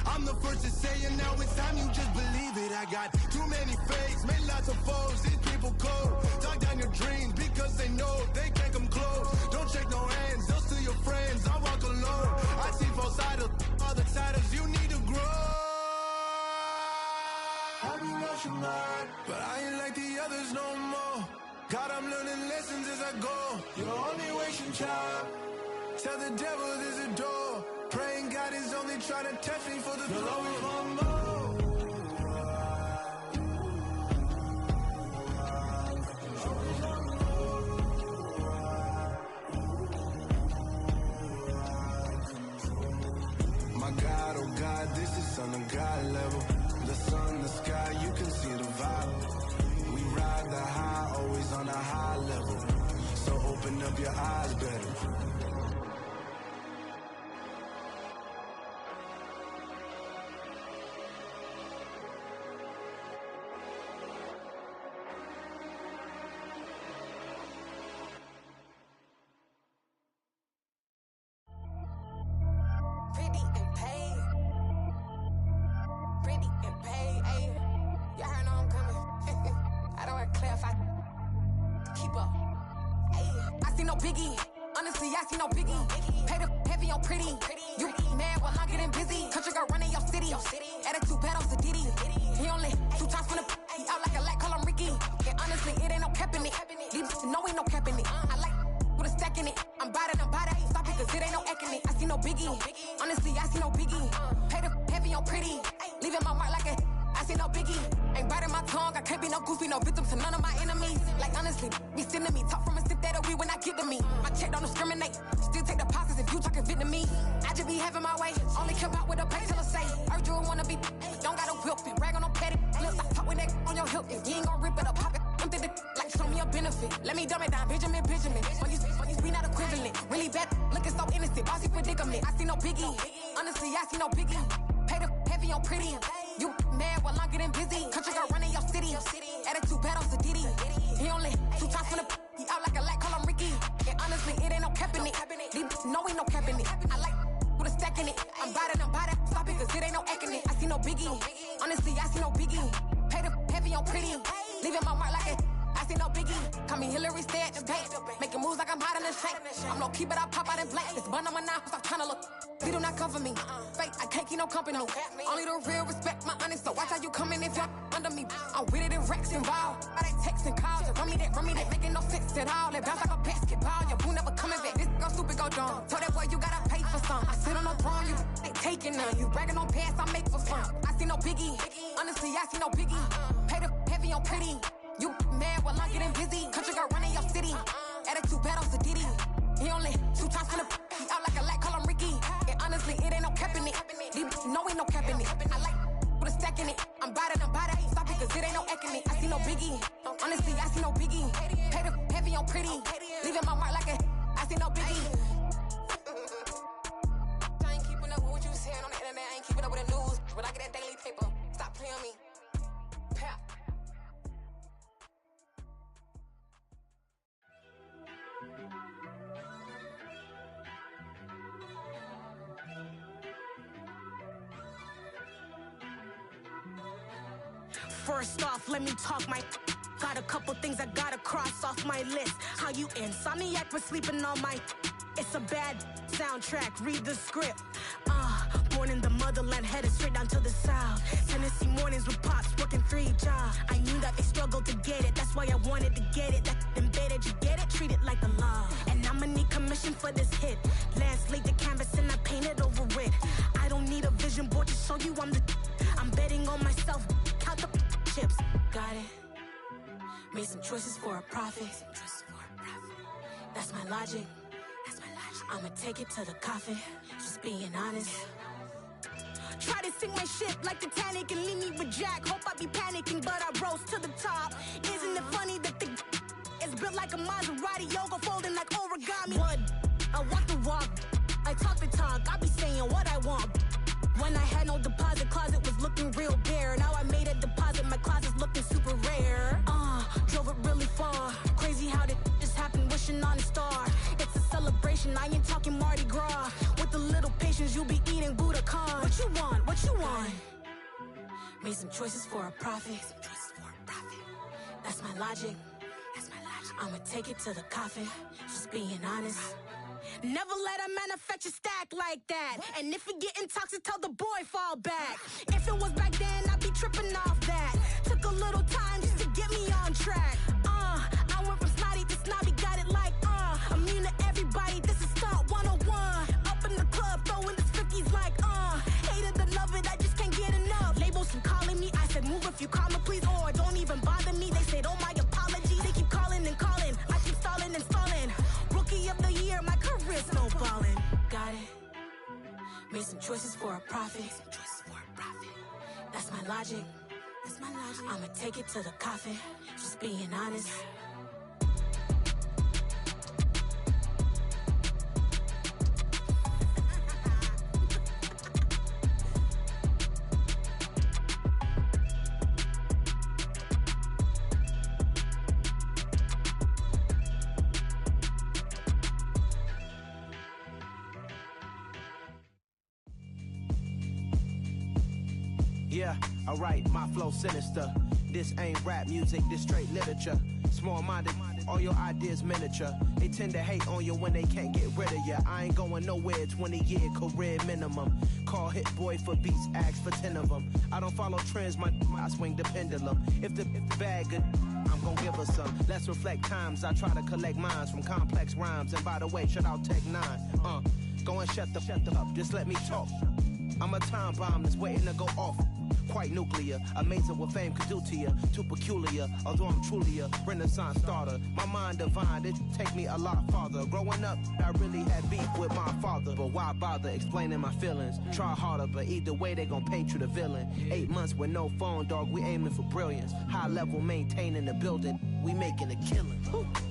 I'm the first to say it, now it's time you just believe it. I got too many fakes, made lots of foes. These people cold. Talk down your dreams because they know they can't come close. Don't shake no hands, those to your friends. I walk alone. I see false idols, other titles. You need to grow. I be lost your mind, but I ain't like the others no more. God, I'm learning lessons as I go. You're only wasting time. Tell the devil there's a door. Praying God is only trying to touch me for the glory. this is on a God level. The sun, the sky, you can see the vibe. We ride the high, always on a high level. So open up your eyes better. Only the real respect my honest, so watch how you coming if you're under me. I'm with it in Rex involved. I they texting calls, run me that, making no sense at all. It bounce like a basketball, your boo never coming back. This go stupid, go dumb. Told that boy you gotta pay for some. I sit on no throne, you ain't taking none. You bragging on pants, I make for fun. I see no biggie, honestly I see no biggie. Pay the heavy on pretty. You mad while I'm getting busy. Country girl running your city. Attitude bad on Sadiddy. He only 2 times from the he out like a lack, call him Ricky. And honestly, it ain't no cap in it. No, ain't no cap in it. I like with a stack in it. I'm bout it. Stop it, cause it ain't no acting it. I see no biggie. Honestly, I see no biggie. Pay the heavy on pretty. Leaving my mark like a, I see no biggie. I ain't keeping up with what you saying on the internet. I ain't keeping up with the news. But I get that daily paper. Stop playing me. Pap. First off, let me talk my. Got a couple things I gotta cross off my list. How you insomniac for sleeping on my. It's a bad soundtrack, read the script. Born in the motherland, headed straight down to the south. Tennessee mornings with pops, working 3 jobs. I knew that they struggled to get it, that's why I wanted to get it. That embedded, you get it, treat it like a law. And I'ma need commission for this hit. Last laid the canvas and I painted over it. I don't need a vision board to show you I'm the. I'm betting on myself, count the chips. Got it. Made some choices for a profit. That's my logic. I'ma take it to the coffin. Just being honest. Try to sink my ship like Titanic and leave me with Jack. Hope I be panicking, but I rose to the top. Isn't it funny that the is built like a Maserati, yoga folding like origami? What? I walk the walk. I talk the talk. I be saying what I want. When I had no deposit, closet was looking real bare. Now I made a deposit, my closet's looking super rare. Drove it really far. Crazy how did just happen, wishing on a star. It's a celebration, I ain't talking Mardi Gras. With a little patience, you'll be eating Budokan. What you want? What you want? Made some choices for a profit. That's my logic. I'ma take it to the coffin. Just being honest. Never let a manufacture stack like that. And if you getting toxic, tell the boy fall back. If it was back then, I'd be tripping off that. Took a little time just to get me on track. I went from snotty to snobby, got it like, immune to everybody, this is stunt 101. Up in the club, throwing the 50s like, hated to love it, I just can't get enough. Labels from calling me, I said, move if you call me, please, or don't even bother me. They said, oh, my apology. They keep calling and calling, I keep stalling and stalling. Rookie of the year, my career's snowballing. Got it. Made some choices for a profit. That's my logic. That's my logic. I'ma take it to the coffin. Just being honest. Yeah, alright, my flow sinister. This ain't rap music, this straight literature. Small-minded, all your ideas miniature. They tend to hate on you when they can't get rid of you. I ain't going nowhere, 20-year career minimum. Call Hit Boy for beats, ask for 10 of them. I don't follow trends, I swing the pendulum. If the bag good, I'm gon' give her some. Let's reflect times, I try to collect minds from complex rhymes. And by the way, shout out Tech 9. Go and shut the up, just let me talk. I'm a time bomb that's waiting to go off. Quite nuclear, amazing what fame could do to you. Too peculiar, although I'm truly a renaissance starter. My mind divine, it take me a lot farther. Growing up, I really had beef with my father. But why bother explaining my feelings? Try harder, but either way they gon' paint you the villain. 8 months with no phone, dog, we aiming for brilliance. High level maintaining the building, we making a killing.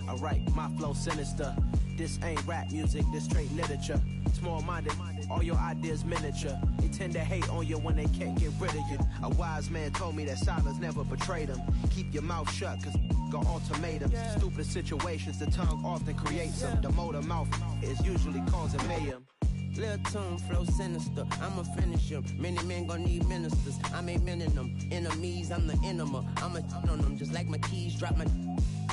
Alright, my flow sinister. This ain't rap music, this straight literature. Small-minded, all your ideas miniature. They tend to hate on you when they can't get rid of you. A wise man told me that silence never betrayed him. Keep your mouth shut, cause got ultimatums. Stupid situations, the tongue often creates them. The motor mouth is usually causing mayhem. Lil' tune, flow sinister, I'ma finish him. Many men gon' need ministers, I'm a men in them. Enemies, I'm the enema, I'ma on them. Just like my keys, drop my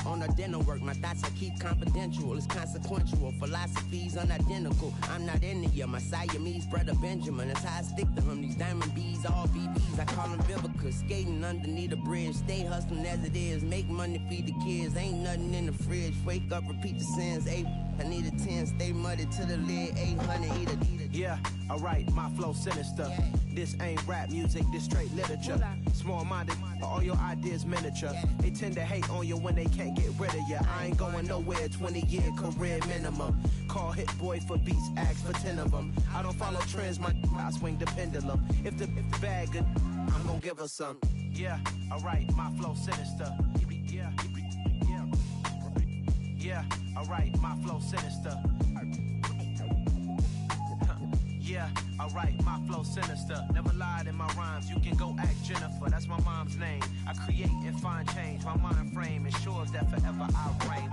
on the dinner work. My thoughts I keep confidential, it's consequential. Philosophies unidentical, I'm not into you. My Siamese brother Benjamin, that's how I stick to him. These diamond bees, all BBs, I call them Vivica. Skating underneath the bridge, stay hustling as it is. Make money, feed the kids, ain't nothing in the fridge. Wake up, repeat the sins, I need a 10, stay muddy to the lid, 800, eat a. Yeah, alright, my flow sinister. This ain't rap music, this straight literature. Small-minded, all your ideas miniature. They tend to hate on you when they can't get rid of you. I ain't going nowhere, 20-year career minimum. Call Hit Boy for beats, ask for 10 of them. I don't follow trends, I swing the pendulum. If the bag good, I'm gon' give her some. Yeah, alright, my flow sinister. Yeah, alright, my flow sinister. Yeah, alright, my flow sinister. Never lied in my rhymes, you can go ask Jennifer. That's my mom's name. I create and find change. My mind frame ensures that forever I reign.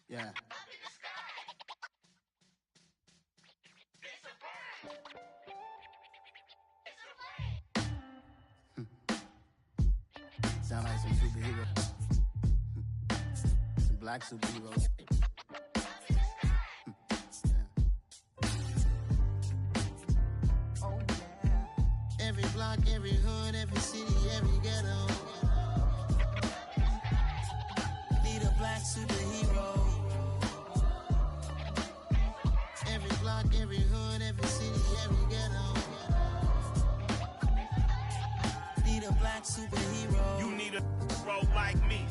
Yeah. Sound like some superheroes. Some black superheroes. Every block, every hood, every city, every ghetto. Need a black superhero. Every block, every hood, every city, every ghetto. Need a black superhero. You need a role like me.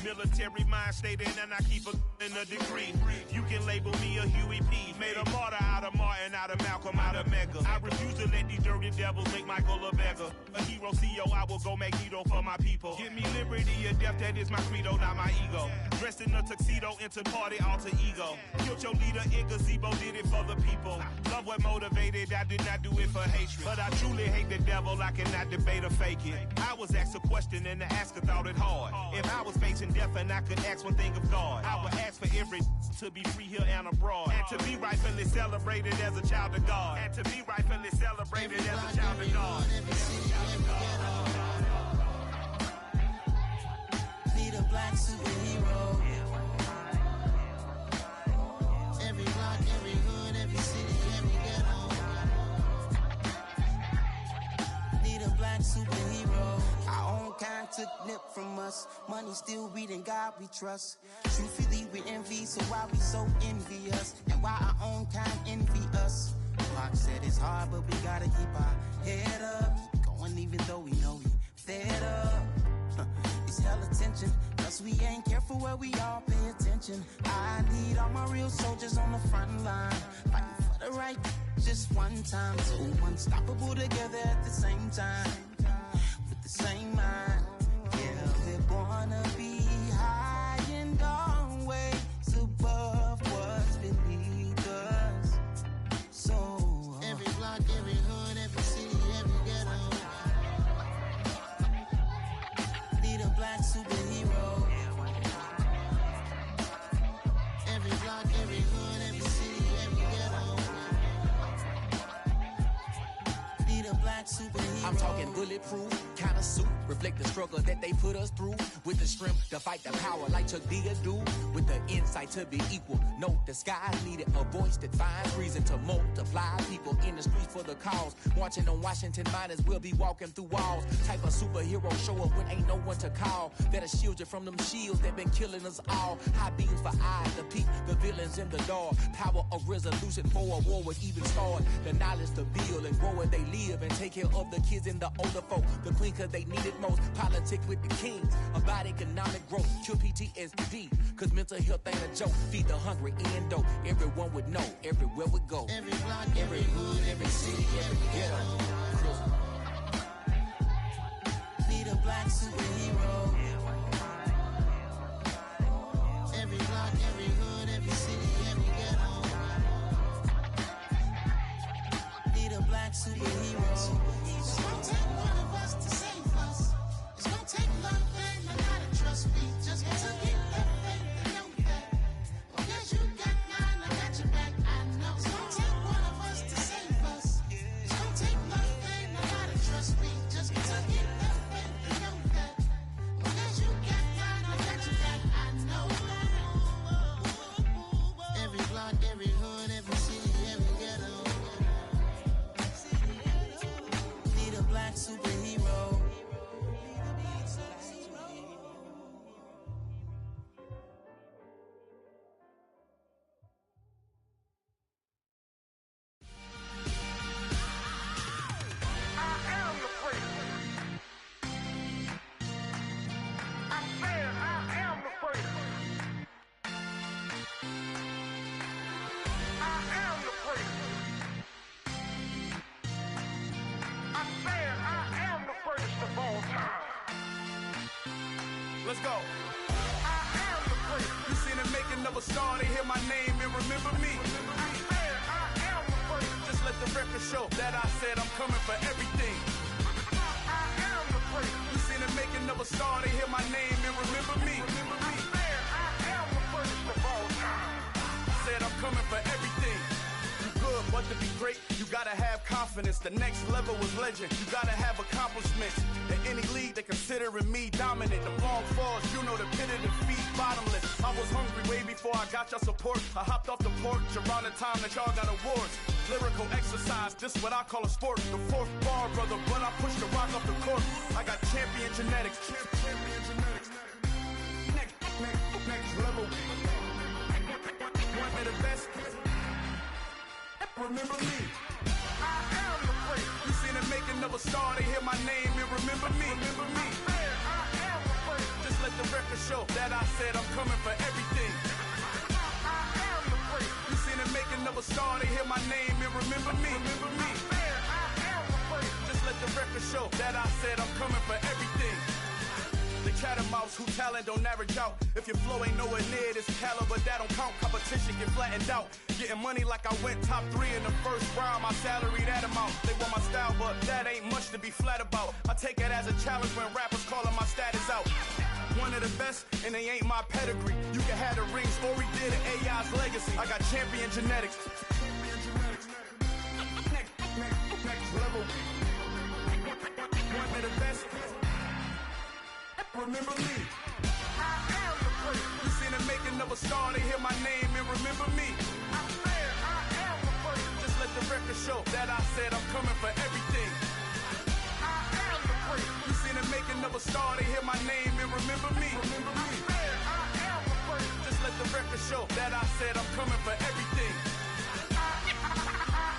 Military mind stated, and I keep in a degree. You can label me a Huey P. Made a martyr out of Martin, out of Malcolm, out of Mega. I refuse to let these dirty devils make Michael a beggar. A hero CEO, I will go Magneto for my people. Give me liberty or death, that is my credo, not my ego. Dressed in a tuxedo, into party alter ego. Killed your leader in gazebo, did it for the people. Love what motivated, I did not do it for hatred. But I truly hate the devil, I cannot debate or fake it. I was asked a question and the asker thought it hard. If I was facing death and I could ask one thing of God, I would ask for every to be free here and abroad, and to be rightfully celebrated as a child of God, and to be rightfully celebrated as a child of God. Need a black superhero. Every block, every hood, every city, every ghetto. Need a black superhero. Our own kind took nip from us. Money still reading God we trust. Truthfully we envy, so why we so envious? And why our own kind envy us? Pac said it's hard, but we gotta keep our head up. Keep going even though we know we fed up. It's hella tension, plus we ain't careful where we all pay attention. I need all my real soldiers on the front line, fighting for the right just one time. So unstoppable together at the same time. With the same mind. Yeah, we're gonna be high and always above what's beneath us. So every block, every hood, every city, every ghetto. Need a black superhero. Every block, every hood, every city, every ghetto. Need a black superhero. I'm talking bulletproof kind of suit, reflect the struggle that they put us through. With the strength to fight the power like Chuck D do. With the insight to be equal. No disguise needed, a voice that finds reason to multiply. People in the streets for the cause. Marching on Washington miners will be walking through walls. Type of superhero show up when ain't no one to call. That'll shield you from them shields that been killing us all. High beams for eyes to peep the villains in the dark. Power of resolution for a war would even start. The knowledge to build and grow where they live and take care of the kids and the older folk. The queen cause they need it most. Politic with the kings. About economic growth. Cure PTSD. Cause mental health ain't a joke. Feed the hungry and dope. Everyone would know. Everywhere we go. Every block, every hood, every city, every ghetto. Need a black superhero. Every block, every hood, every city, every ghetto. Need a black superhero. It's gonna take one of us to save us. It's gonna take love and a lot of trust. We just got to get that faith and know that. Oh, yes, you got mine, I got your back. I know. It's gonna take one of us to save us. It's gonna take love and a lot of trust. We just got to get that faith and know that. Oh, yes, you got mine, I got your back. I know. Every block, every hood, every city, every ghetto. Need a black superhero. Let's go. I am the prince. You seen the making of a star, they hear my name and remember me. I am the prince. Just let the record show that I said I'm coming for everything. I am the prince. You seen the making of a star, they hear my name and remember me. I am the prince of all time. Said I'm coming for everything. Good, but to be great, you gotta have confidence. The next level was legend. You gotta have accomplishments. In any league, they considering me dominant. The long falls, you know the pit of defeat, bottomless. I was hungry way before I got your support. I hopped off the porch around the time that y'all got awards. Lyrical exercise, this what I call a sport. The fourth bar, brother, when I push the rock off the court. I got champion genetics. Champion genetics. Next level. One of the best. Remember me. I am the prince. You seen the making of a star, they hear my name and remember me. Remember me. I am the prince. Just let the record show that I said I'm coming for everything. I am the prince. You seen the making of a star, they hear my name and remember me. Remember me. I am the prince. Just let the record show that I said I'm coming for everything. The cat and mouse who talent don't average out. If your flow ain't nowhere near this caliber, that don't count. Competition get flattened out. Getting money like I went top 3 in the first round. My salary that amount. They want my style, but that ain't much to be flat about. I take it as a challenge when rappers calling my status out. One of the best, and they ain't my pedigree. You can have the rings, or we did an AI's legacy. I got champion genetics. Next level. One of the best. Remember me. I am the prince. You seen the making of a star, they hear my name and remember me. I am the prince. Just let the record show that I said I'm coming for everything. I am the prince. You seen the making of a star, they hear my name and remember me. Remember me. I am the prince. Just let the record show that I said I'm coming for everything. I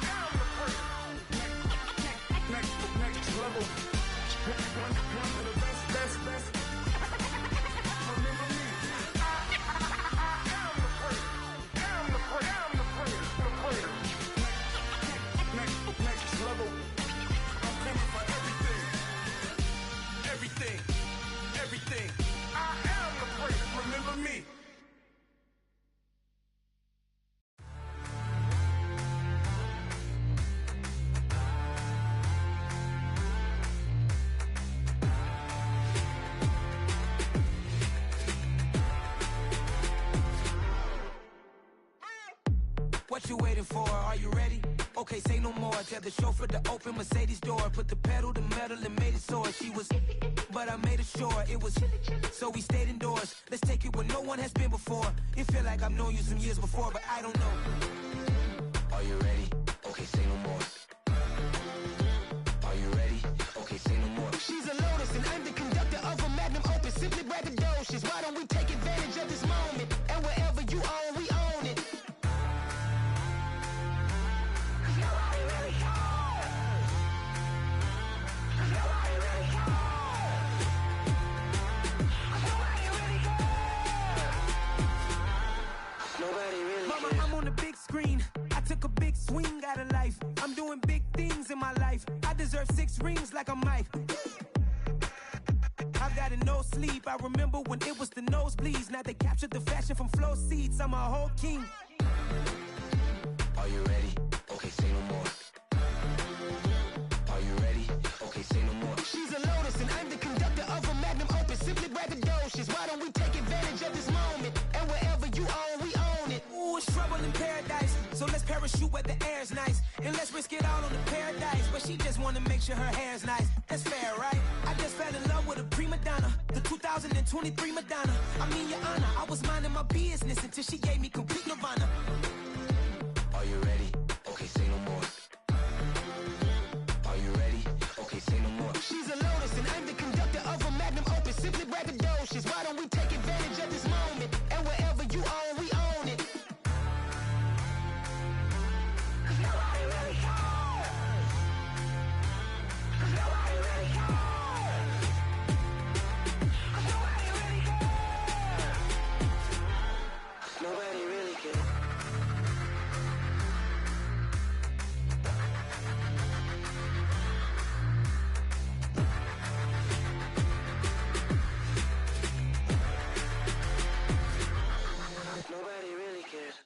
am the prince. Next level. One of the best. Remember me. I am the prince. The prince. What you waiting for? Are you ready? Okay, say no more. Tell the chauffeur to open Mercedes door. Put the pedal to metal and made it soar. She was, but I made it sure it was. So we stayed indoors. Let's take it where no one has been before. It feel like I've known you some years before, but I don't know. Are you ready? Okay, say no more. Are you ready? Okay, say no more. She's a Lotus and I'm the conductor of a magnum opus. Simply braggadocious. Why don't we take advantage of this moment? And wherever you own, we own it. Mama, I'm on the big screen. I took a big swing out of life. I'm doing big things in my life. I deserve 6 rings like I'm Mike. I've got no sleep. I remember when it was the nosebleeds. Now they captured the fashion from flow seats. I'm a whole king. Are you ready? Okay, say no more. Are you ready? Okay, say no more. She's a Lotus and I'm the conductor of a magnum opus. Simply braggadocious. Why don't we take advantage of this moment? And wherever you own, we own it. Ooh, it's trouble in paradise. So let's parachute where the air's nice. And let's risk it all on the paradise. But she just wanna make sure her hair's nice. That's fair, right? I just fell in love with a prima donna. The 2023 Madonna. I mean, your honor, I was minding my business until she gave me complete nirvana. Are you ready? Okay, say no more. Are you ready? Okay, say no more. She's a Lotus and I'm the conductor of a magnum opus. Simply braggadocious. Why don't we take advantage of this moment? And wherever you own, we own it. Nobody really cares. Nobody really cares. Nobody really cares. Nobody really cares. Nobody really cares.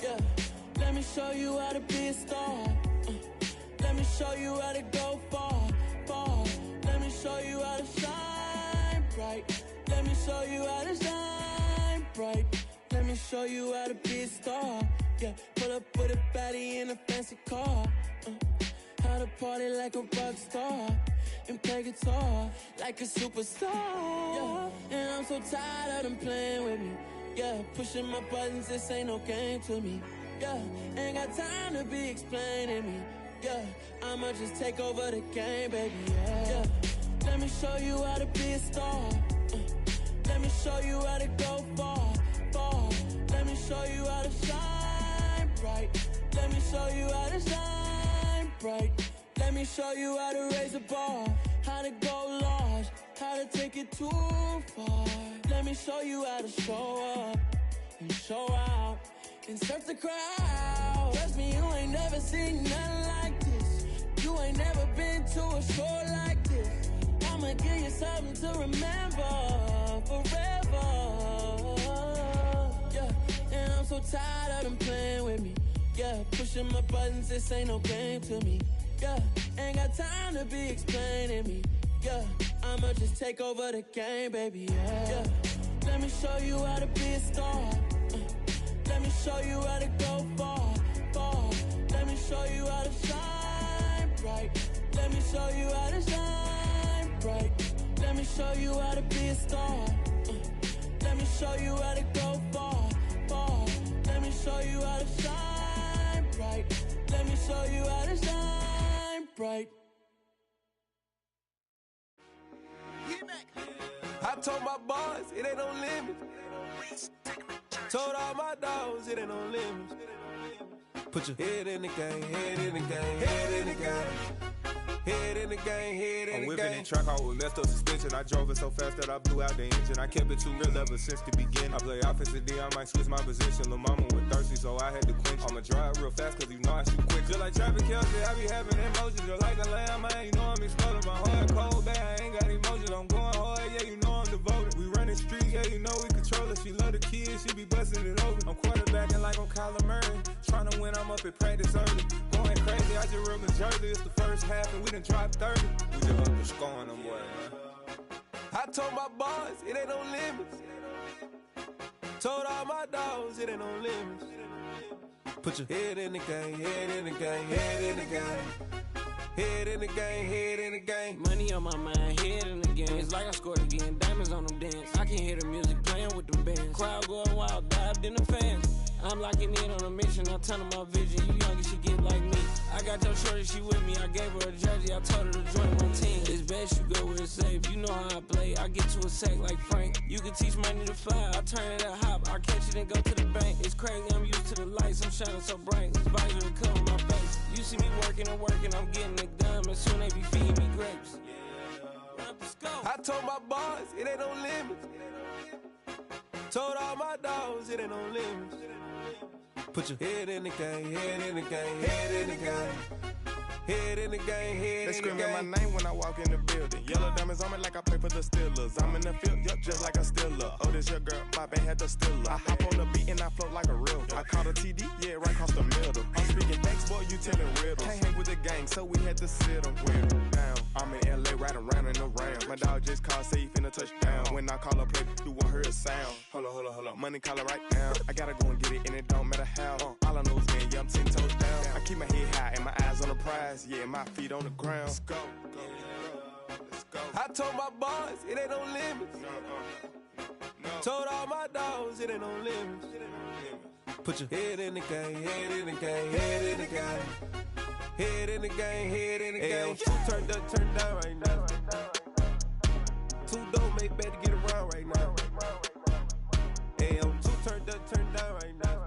Yeah, let me show you how to be a star. Let me show you how to go far, far. Let me show you how to shine bright. Let me show you how to shine bright. Let me show you how to be a star. Yeah, pull up with a baddie in a fancy car. How to party like a rock star and play guitar like a superstar. Yeah, and I'm so tired of them playing with me. Yeah, pushing my buttons, this ain't no game to me. Yeah, ain't got time to be explaining me. Yeah, I'ma just take over the game, baby. Yeah, let me show you how to be a star. Let me show you how to go far, far. Let me show you how to shine bright. Let me show you how to shine bright. Let me show you how to raise the bar, how to go large, how to take it too far. Let me show you how to show up and show out and surf the crowd. Trust me, you ain't never seen nothing like this. You ain't never been to a show like this. I'ma give you something to remember forever. Yeah, and I'm so tired of them playing with me. Yeah, pushing my buttons, this ain't no game to me. Yeah, ain't got time to be explaining me. Yeah, I'ma just take over the game, baby. Yeah, let me show you how to be a star. Let me show you how to go far, far. Let me show you how to shine bright. Let me show you how to shine bright. Let me show you how to be a star. Let me show you how to go far, far. Let me show you how to shine bright. Let me show you how to shine bright. I told my boys, it ain't no limit. Told all my dogs, it ain't no limit. Put your head in the game, head in the game, head in the game. Head in the game, head in the game. I'm whipping in track out with messed up suspension. I drove it so fast that I blew out the engine. I kept it too real ever since the beginning. I play offensive D, I might switch my position. Lil' mama was thirsty, so I had to quench. I'ma drive real fast, cause you know I shoot quick. Just like Travis Kelce, I be having emotions. Just like a lamb, man, you know I'm exploding. My heart cold, bad, I ain't got emotions. I'm going hard, yeah, you know I'm devoted. We running street, yeah, you know we control it. She love the kids, she be busting it over. I'm quarterbacking like I'm Kyler Murray. Tryna win, I'm up at practice early. Going crazy. early, I just rode the jersey. It's the first half and we done dropped 30. We just up to scoring them boys, man. I told my boys, it ain't no limits. Told all my dogs, it ain't no limits. Put your head in the game, head in the game, head in the game. Head in the game, head in the game. Money on my mind, head in the game. It's like I scored again, diamonds on them dance. I can hear the music playing with them bands. Crowd going wild, dived in the fans. I'm locking in on a mission, I'm telling my vision. You young, she get like me. I got your shorty, she with me. I gave her a jersey, I told her to join my team. It's best you go where it's safe. You know how I play, I get to a sack like Frank. You can teach money to fly, I turn it up hop. I catch it and go to the bank. It's crazy, I'm used to the lights, I'm shining so bright. This visor will cover my face. You see me working and working, I'm getting it done. And soon they be feeding me grapes. I told my boys, it ain't no limits. Told all my dogs, it ain't no limits. Put your head in the game, head in the game, head in the game. Head in the game, head they in the game. They screaming my name when I walk in the building. Yellow diamonds on me like I play for the Steelers. I'm in the field, yup, just like a Steeler. Oh, this your girl, my band had the Steeler. I hop on the beat and I float like a real. I caught a TD, yeah, right across the middle. I'm speaking facts, boy, you telling riddles. Can't hang with the gang, so we had to sit them down. I'm in LA, riding around and around. My dog just called, say he finna touchdown. When I call a play, you won't hear a sound. Hold up, money caller right now. I gotta go and get it, and it don't matter how. All I know is man, yeah, I'm 10 toes down. I keep my head high and my eyes on the prize. Yeah, my feet on the ground. Let's go. Let's go. I told my boys, it ain't no limits. No. Told all my dogs, it ain't no limits. Put your head in the game, head in the game, head in the game. Head in the game, head in the game. Two turned up, turned down right now. Two don't make better get around right now. Hey, two turned up, turned down right now.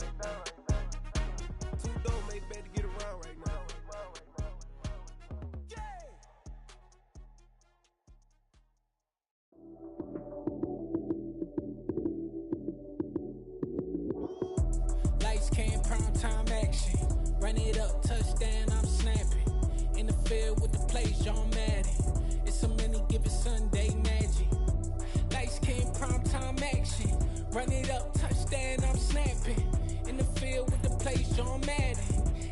Two don't make better get around right now. Lights came, prime time action. Run it up, touchdown, I'm snapping. In the field with the plays, John Madden. It's so many, give it Sunday magic. Lights came, prime time action. Run it up, touchdown, I'm snapping. In the field with the plays, John Madden.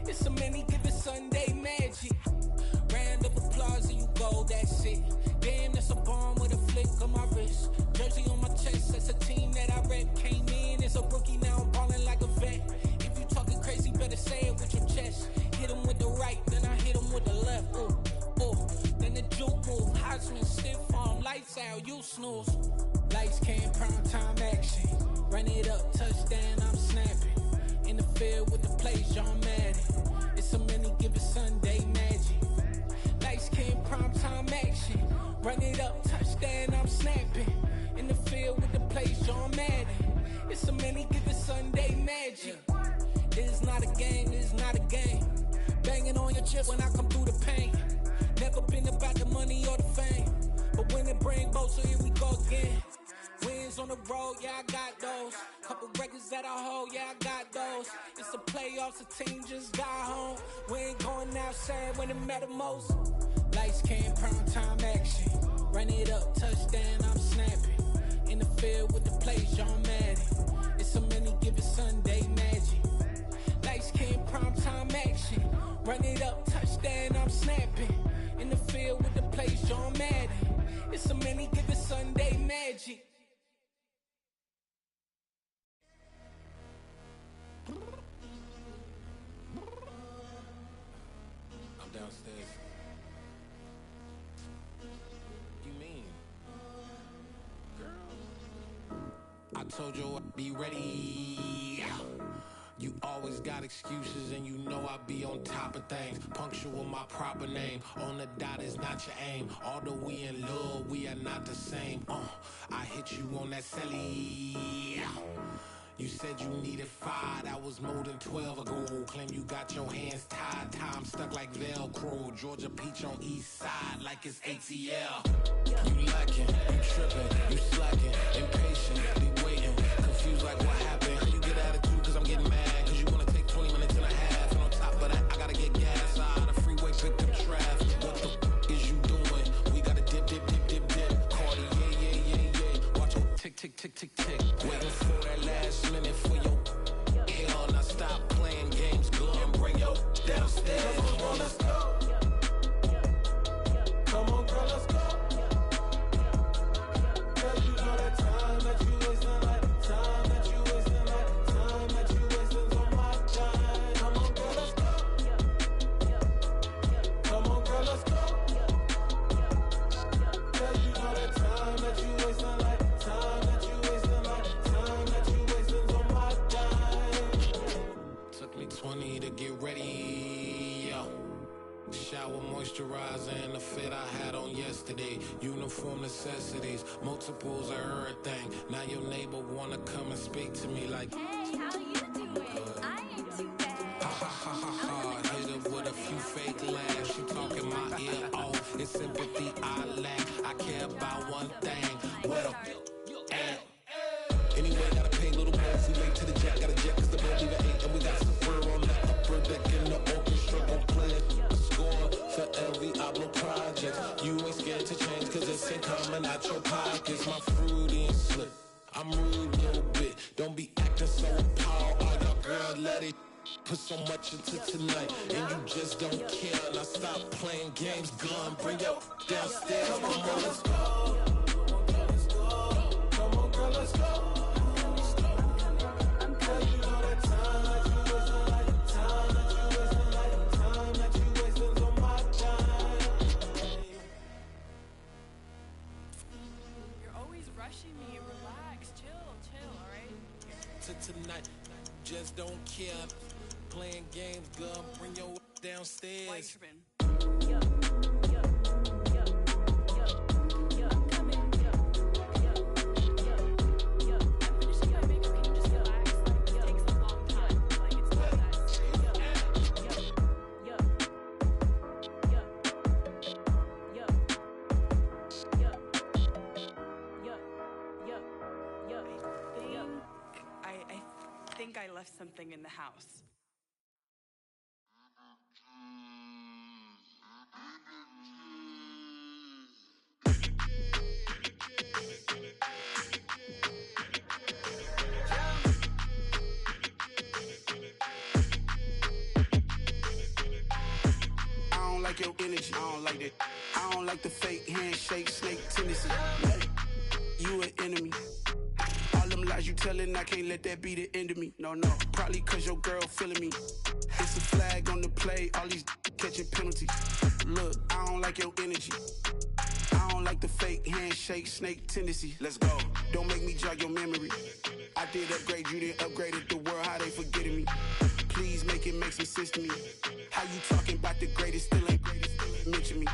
It's so many, give it Sunday magic. Round of applause and you go, that's it. Damn, that's a bomb with a flick on my wrist. Jersey on my chest, that's a team that I rep. Came in as a rookie, now I'm ballin' like a vet. If you talking crazy, better say it with your chest. Hit him with the right, then I hit him with the left. Then the juke move, Heisman, stiff arm, lights out, you snooze. Lights came, prime time action. Run it up, touchdown, I'm snapping. In the field with the plays, John Madden. It's so many, give it Sunday magic. Lights came, prime time action. Run it up, touchdown, I'm snapping. In the field with the plays, John Madden. It's so many, give it Sunday magic. This is not a game, this is not a game. Banging on your chest when I come through the pain. Never been about the money or the fame. But when it bring both, so here we go again. Wins on the road, yeah, I got those. Couple records that I hold, yeah, I got those. It's the playoffs, the team just got home. We ain't going outside when it matter most. Lights came, prime time action. Run it up, touchdown, I'm snapping. In the field with the plays, John Madden. It's so many, give it Sunday magic. Lights came, prime time action. Run it up, touchdown, I'm snapping. In the field with the plays, John Madden. It's so many, give it Sunday magic. I'm downstairs. You mean? Girl. I told you I'd be ready. You always got excuses and you know I be on top of things. Punctual with my proper name. On the dot is not your aim. Although we in love, we are not the same. I hit you on that celly. You said you needed 5, that was more than 12 ago. Claim you got your hands tied, time stuck like Velcro. Georgia Peach on east side like it's ATL. You lacking, you tripping, you slacking, impatient, waiting, confused like what happened. You get attitude cause I'm getting mad, cause you wanna take 20 minutes and a half. And on top of that, I gotta get gas out of the freeway, pick up traffic. What the f is you doing? We gotta dip. Cardi, yeah. Watch your tick. Waiting for that last minute for your hell. Now stop playing games, go and bring your downstairs. get ready, yeah. Shower moisturizer and the fit I had on yesterday. Uniform necessities, multiples of everything. Now your neighbor wanna come and speak to me like, hey, how you doing? I ain't too bad. Ha ha ha ha ha. Hit her with a few fake laughs. She talking my ear off. It's sympathy I lack. I care about one thing. What up? Anyway, gotta pay little more. We wait to the jack. Got a jet cause the boat leave at 8. And we got some fur on the upper deck in the orchestra. Gon' play it. Score for every Ablo project. You ain't scared to change cause it's ain't coming out your pockets. My fruity and slip. I'm rude a little bit. Don't be acting so appalled. Oh, your girl, let it put so much into tonight. And you just don't care. Now stop playing games. Gun, bring your downstairs. Come on, girl, let's go. Come on, girl, let's go. Tonight, just don't care. Playing games, girl, bring your downstairs. I left something in the house. I don't like your energy. I don't like that. I don't like the fake handshake, snake tendency. You an enemy. Lies you telling, I can't let that be the end of me. No, probably cause your girl feeling me. It's a flag on the play, all these catching penalties. Look, I don't like your energy. I don't like the fake handshake, snake tendency. Let's go. Don't make me jog your memory. I did upgrade, you didn't upgrade it. The world, how they forgetting me. Please make it make some sense to me. How you talking about the greatest, still ain't greatest, mention me.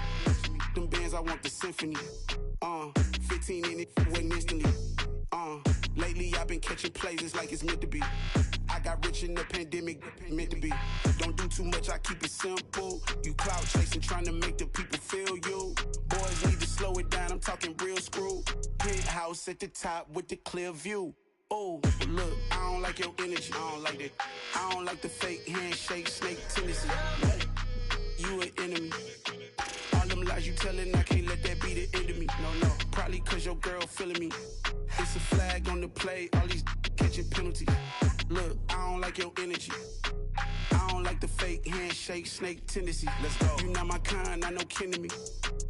Them bands, I want the symphony. 15 in it, went instantly. Lately I've been catching plays, it's like it's meant to be. I got rich in the pandemic, meant to be. Don't do too much, I keep it simple. You clout chasing, trying to make the people feel you. Boys need to slow it down, I'm talking real screw. Penthouse at the top with the clear view. Oh, look, I don't like your energy, I don't like that. I don't like the fake handshake, snake tendency. You an enemy. All them lies you telling, I can't let that be the end of me. No, probably cause your girl feeling me. It's a flag on the play, all these catching penalties. Look, I don't like your energy. I don't like the fake handshake, snake tendency. Let's go. You not my kind, I know kin to me.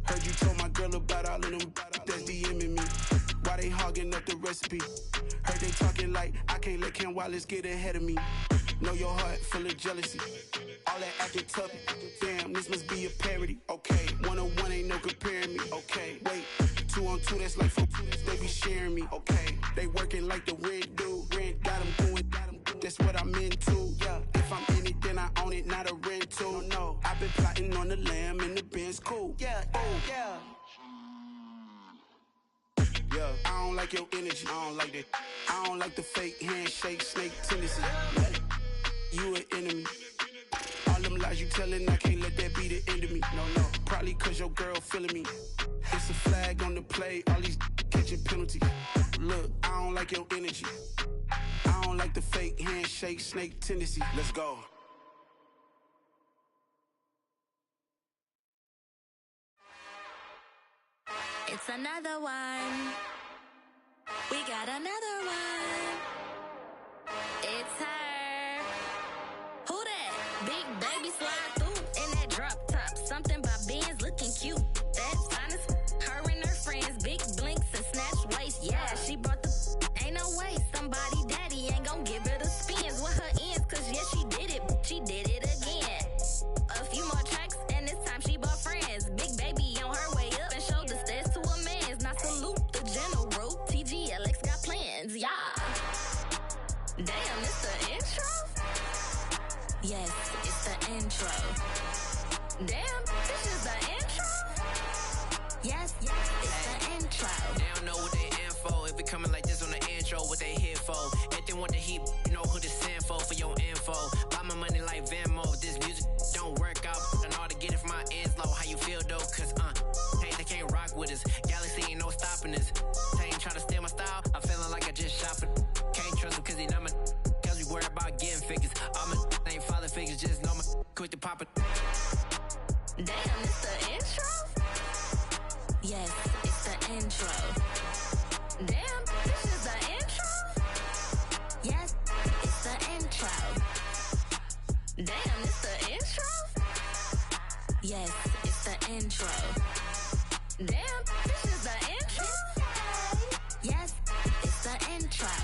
Heard you told my girl about all of them that's DMing me. Why they hogging up the recipe? Heard they talking like I can't let Ken Wallace get ahead of me. Know your heart full of jealousy. All that acting tough, damn, this must be a parody. Okay, 1-on-1 ain't no comparing me. Okay, wait, 2-on-2, that's like 4, they be sharing me. Okay, they working like the rent dude. Rent got them doing, that's what I'm into. Yeah, if I'm in it, then I own it, not a rental. No, I've been plotting on the lamb and the Benz cool. Yeah, yeah. Yeah, I don't like your energy, I don't like that. I don't like the fake handshake, snake tendency. You an enemy. All them lies you telling, I can't let that be the end of me. No, probably cause your girl feeling me. It's a flag on the play, all these catching penalties. Look, I don't like your energy. I don't like the fake handshake, snake tendency. Let's go. It's another one. We got another one. It's her. Who that? Big baby slide through in that drop top. Something by Benz looking cute. That's honest. Her and her friends, big blinks and snatch waist. Yeah, she brought the. Ain't no way somebody daddy ain't gon' give her the spins with her ends. Cause yeah, she did it. She did it again. A few more tracks and this time she bought friends. Big baby on her way up and showed the stairs to a man's. Now salute the general. TGLX got plans, yeah. Damn, it's the intro? Yes, it's intro. Damn, this is the intro? Yes, it's the intro. They don't know what they in for. If it coming like this on the intro, what they here for? If they want the heat, you know who to send for your info. Buy my money like Venmo. If this music don't work out, and all to get it from my ends low. How you feel though? Cause hey, they can't rock with us. Galaxy ain't no stopping us. They ain't trying to steal my style. I'm feeling like I just shop it. Can't trust them cause they not my. Cause we worried about getting figures. All my ain't father figures, just know my quick to pop it. Damn, it's the intro? Yes, it's the intro. Damn, this is the intro? Yes, it's the intro. Damn, it's the intro? Yes, it's the intro. Damn, this is the intro? Yes, it's the intro.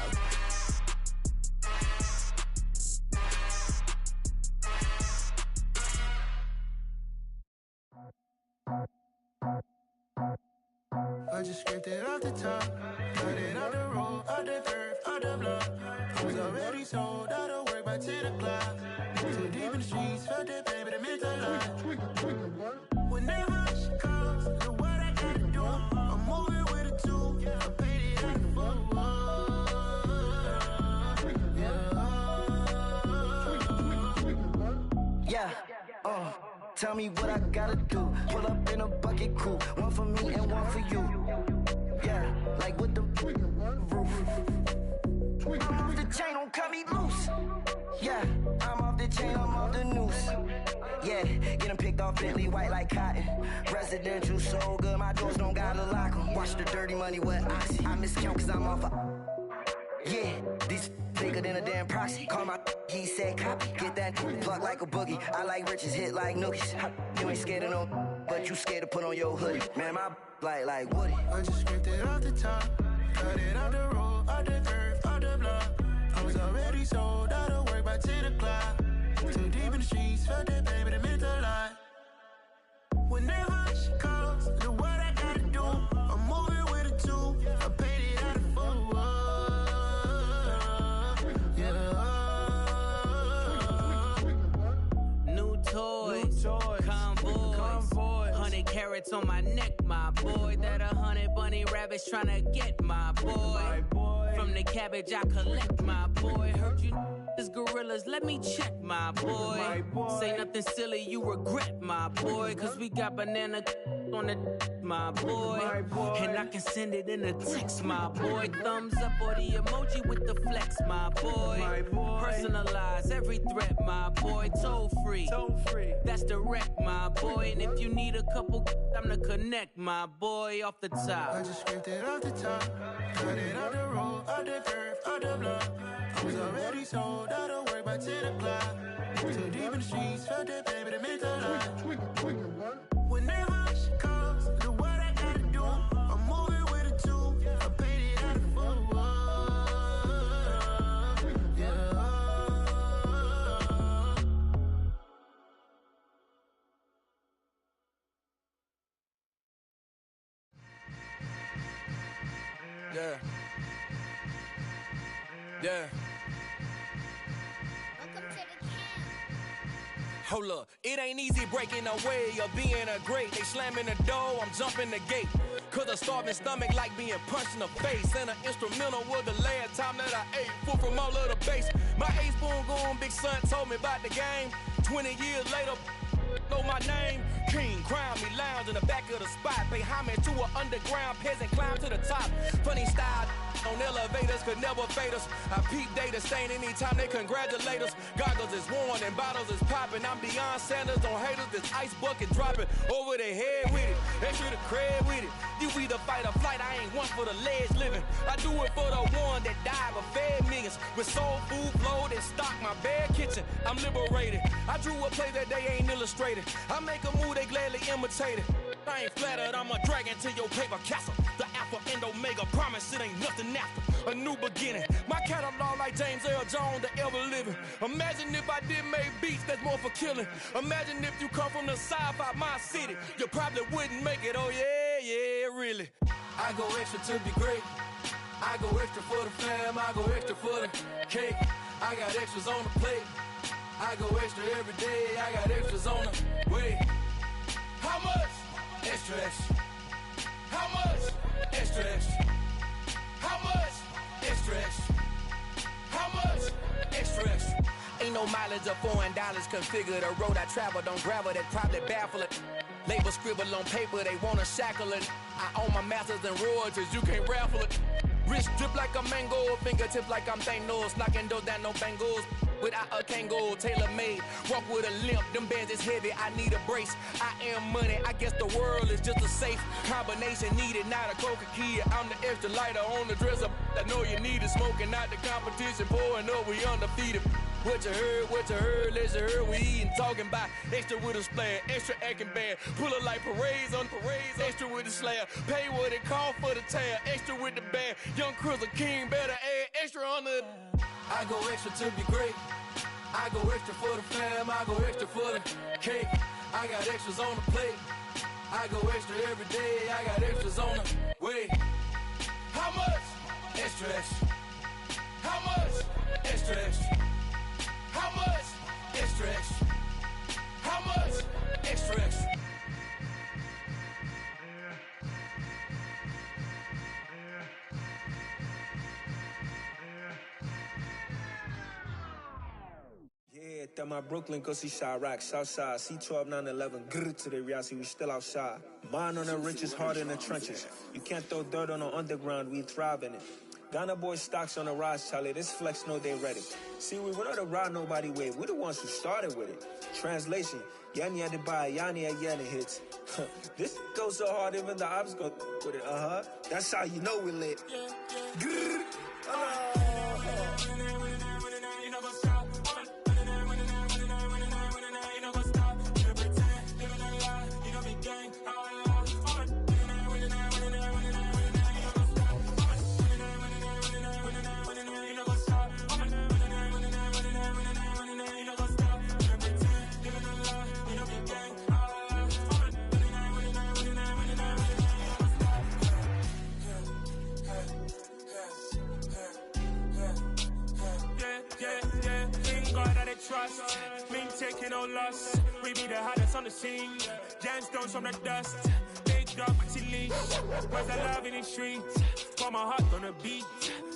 I just scraped it off the top, cut it on the road, on the curve, on the block. I was already sold out of work by 10 o'clock. Too deep in the streets, felt that baby, that meant a lot. Whenever she calls, know what I gotta do. I'm moving with a two, I paid it out the full. Yeah, tell me what I gotta do. Pull up in a bucket crew, one for me and one for you. Yeah, like with the roof. I'm off the chain, don't cut me loose. Yeah, I'm off the chain, I'm off the noose. Yeah, get them picked off Bentley, white like cotton. Residential, so good, my doors don't gotta lock them. Watch the dirty money with Oxy. I miscount cause I'm off a... Yeah, these bigger than a damn proxy. Call my he said copy. Get that plug like a boogie. I like riches, hit like nookies. You ain't scared of no, but you scared to put on your hoodie. Man, my like Woody. I just scraped it off the top, cut it on the road, on the curve, on the block. I was already sold out of work by 10 o'clock. Too deep in the streets, felt that baby, that meant a lot. Whenever she calls, know what I gotta do. I'm moving with a two, I paid it out of full. New toys, convoy, 100 carats on my neck, my boy. That 100 bunny rabbits tryna get my boy. From the cabbage I collect, my boy. Heard you is gorillas, let me check, my boy. Say nothing silly, you regret, my boy. Cause we got banana on the my boy. And I can send it in a text, my boy. Thumbs up or the emoji with the flex, my boy. Personalize every threat, my boy. Toll free, that's direct, my boy. And if you need a couple, I'm to connect, my boy, off the top. I just scraped it off the top, cut it on the road, on the curve, on the block. I was already sold out of work by 10 o'clock. Too deep in the streets, felt that baby, that meant a lot. Whenever she calls, know what I gotta do. I'm moving with a two, I paid it out of full. Yeah. Yeah. Hold up, it ain't easy breaking away or being a great. They slamming the door, I'm jumping the gate. Cause a starving stomach like being punched in the face. And an instrumental was the last time that I ate. Food from all of the bass. My ace boom goon, big son told me about the game. 20 years later, know my name. King, crown me, lounge in the back of the spot. Pay homage to an underground peasant, climb to the top. Funny style on elevators could never fade us. I peep data stain anytime they congratulate us. Goggles is worn and bottles is popping. I'm Deion Sanders on haters, this ice bucket dropping over their head with it. Extra the cred with it. You either fight or flight, I ain't one for the ledge living. I do it for the one that died but fed millions. With soul food flowed and stocked my bad kitchen. I'm liberated. I drew a play that they ain't illustrated. I make a move, they gladly imitate it. I ain't flattered, I'm a dragon to your paper castle. The Alpha and Omega, promise it ain't nothing after. A new beginning. My catalog like James Earl Jones, the ever living. Imagine if I did make beats that's more for killing. Imagine if you come from the sci-fi, my city. You probably wouldn't make it, oh yeah, really. I go extra to be great. I go extra for the fam, I go extra for the cake. I got extras on the plate. I go extra every day, I got extras on the way. How much? Extra, extra. How much? Extra, extra. How much? Extra, extra. How much? Extra, extra. Ain't no mileage of $4 configure the road I travel. Don't gravel, that probably baffle it. Label scribble on paper, they wanna shackle it. I own my masters and royalties, you can't raffle it. Wrist drip like a mango, fingertips like I'm Thanos. Knocking those down, no bangles. Without a Kangol, tailor-made. Walk with a limp, them bands is heavy, I need a brace. I am money, I guess the world is just a safe combination needed, not a coca key. I'm the extra lighter on the dresser. I know you need it, smoking out the competition, pouring up, we undefeated. What you heard, let's hear we eating, talking about extra with a splash, extra acting bad. Pull it like parades on parades, extra with the slab. Pay what it call for the tab, extra with the bag. Young Cruiser King, better add extra on the. I go extra to be great. I go extra for the fam, I go extra for the cake. I got extras on the plate. I go extra every day, I got extras on the way. How much? Extra, extra. How much? Extra, extra. How much? Extra, extra. How much? Extra, extra. Yeah, that my Brooklyn, go see Chirac, Southside, C12, 911, grrr to the reality, we still outside. Mine on the richest, heart in the trenches. You can't throw dirt on the underground, we thrive in it. Ghana boy stocks on the rise, Charlie. This flex know they ready. See, we were not the ride nobody with. We the ones who started with it. Translation: Yanni had to buy, Yanni had Yanni hits. This goes so hard, even the ops go with it. That's how you know we lit. Grrr. Trust, me taking no loss. We be the hottest on the scene. Gemstones from the dust. Big dog, pretty leash. Where's the love in the streets? Pour my heart on the beat.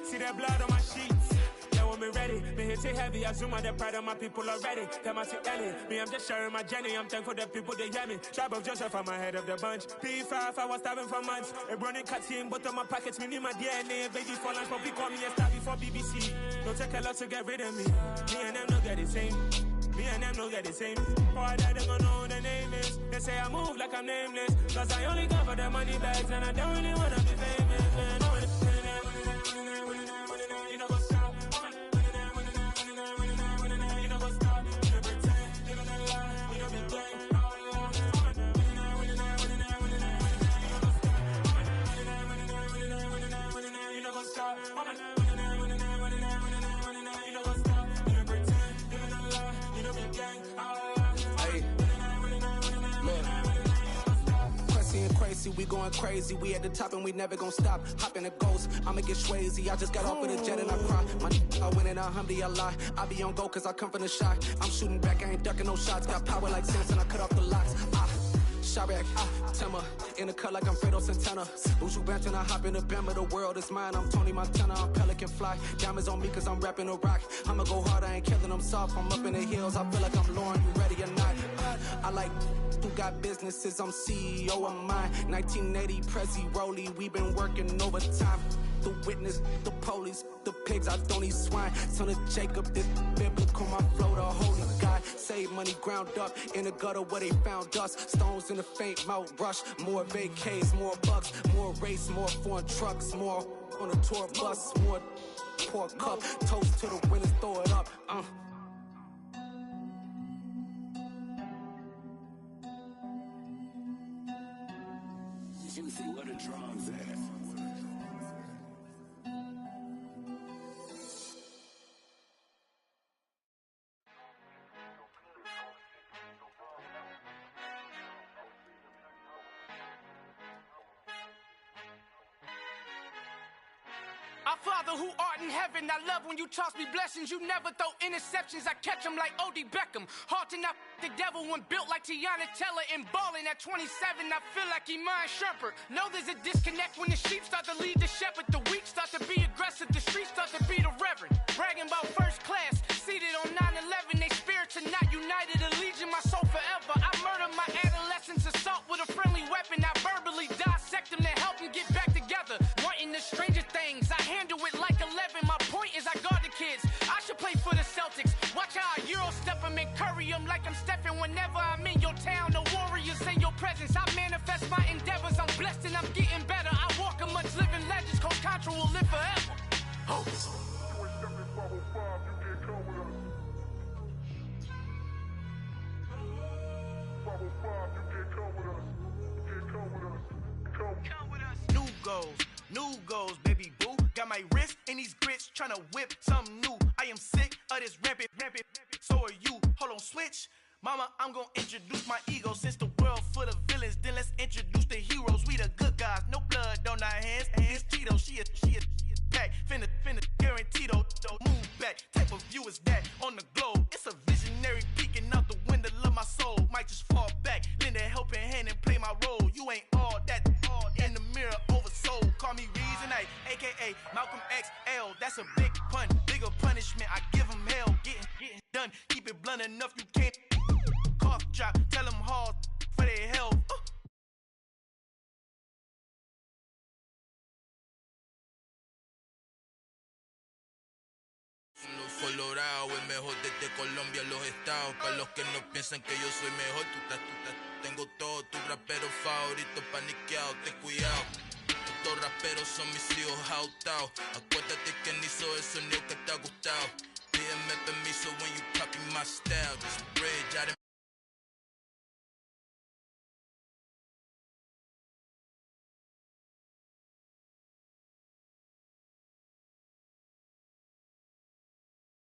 See that blood on my sheets. Yeah, when me ready, me hit it heavy. I zoom on the pride of my people already. Them I see Ellie. Me, I'm just sharing my journey. I'm thankful that people they hear me. Tribe of Joseph, I'm ahead of the bunch. P5, I was starving for months. A running cuts in, but on my pockets, me need my DNA. Baby for lunch, but we call me a star before BBC. Don't take a lot to get rid of me. Me and them no get the same. Me and them no get the same. Boy, that they gonna know who the name is. They say I move like I'm nameless. Cause I only come for the money bags and I don't really wanna be famous, man. You know what's up? You know what's up? You pretend, living a lie. We don't be gang. You know what's up? Crazy, we going crazy. We at the top and we never gonna stop. Hop in a ghost, I'ma get swayzy. I just got off of the jet and I cry. My I win in a Humvee, I lie. I be on go cause I come from the shot. I'm shooting back, I ain't ducking no shots. Got power like Samson, I cut off the locks. Chirac, Tema, in the cut like I'm Fredo Santana. Buju Banton, I hop in the Bama, the world is mine. I'm Tony Montana, I'm Pelican Fly. Diamonds on me cause I'm rapping a rock. I'ma go hard, I ain't killing them soft. I'm up in the hills, I feel like I'm Lauren, you ready or not? I like who got businesses, I'm CEO of mine. 1980, Prezi Rolly, we been working overtime. The witness, the police, the pigs, I don't eat swine. Son of Jacob, this biblical, my flow, the holy God. Save money ground up in the gutter where they found us. Stones in the faint mouth rush. More vacays, more bucks, more race, more foreign trucks, more on a tour bus, more pour cup. Toast to the winners, throw it up. Juicy, where the drums at? I Father who art in heaven, I love when you toss me blessings. You never throw interceptions, I catch them like O.D. Beckham. Hard to not the devil when built like Tiana Teller. And balling at 27, I feel like Iman Shumpert. Know there's a disconnect when the sheep start to lead the shepherd. The weak start to be aggressive, the streets start to be the reverend. Bragging about first class, seated on 9/11. They spirits are not united, a legion, my soul forever. I murder my adolescence, assault with a friendly weapon. I verbally dissect them to help them get back together. Wanting the stranger things, I handle it like 11. My point is I guard the kids. I should play for the Celtics. Watch how I Euro step them and curry them like I'm Stephen. Whenever I'm in your town, the warriors in your presence. I manifest my endeavors. I'm blessed and I'm getting better. I walk amongst living legends. Coach Contra will live forever. Oh. New goals, baby boo. Got my wrist in these grits, tryna whip something new. I am sick of this rampant. So are you. Hold on, switch. Mama, I'm gonna introduce my ego. Since the world full of villains, then let's introduce the heroes. We the good guys, no blood on our hands. It's Cheeto, she a pack. Finna, guaranteed, don't move back. Type of view is that on the globe. It's a visionary peeking out the window of my soul. Might just fall back, lend a helping hand and play my role. You ain't all that in the mirror oversold. Call me Reason A, aka Malcolm XL. That's a big pun, bigger punishment. I give him hell, getting done. Keep it blunt enough, you can't cough drop. Tell them hard for their health. Los Colorado, el mejor desde Colombia, los estados. Para los que no piensan que yo soy mejor, tengo todo, tus raperos favoritos paniqueados, ten cuidado. Estos raperos son mis hijos jautados. Acuérdate que ni hizo el sonido que te ha gustado. Pídeme permiso when you copy my style, just break.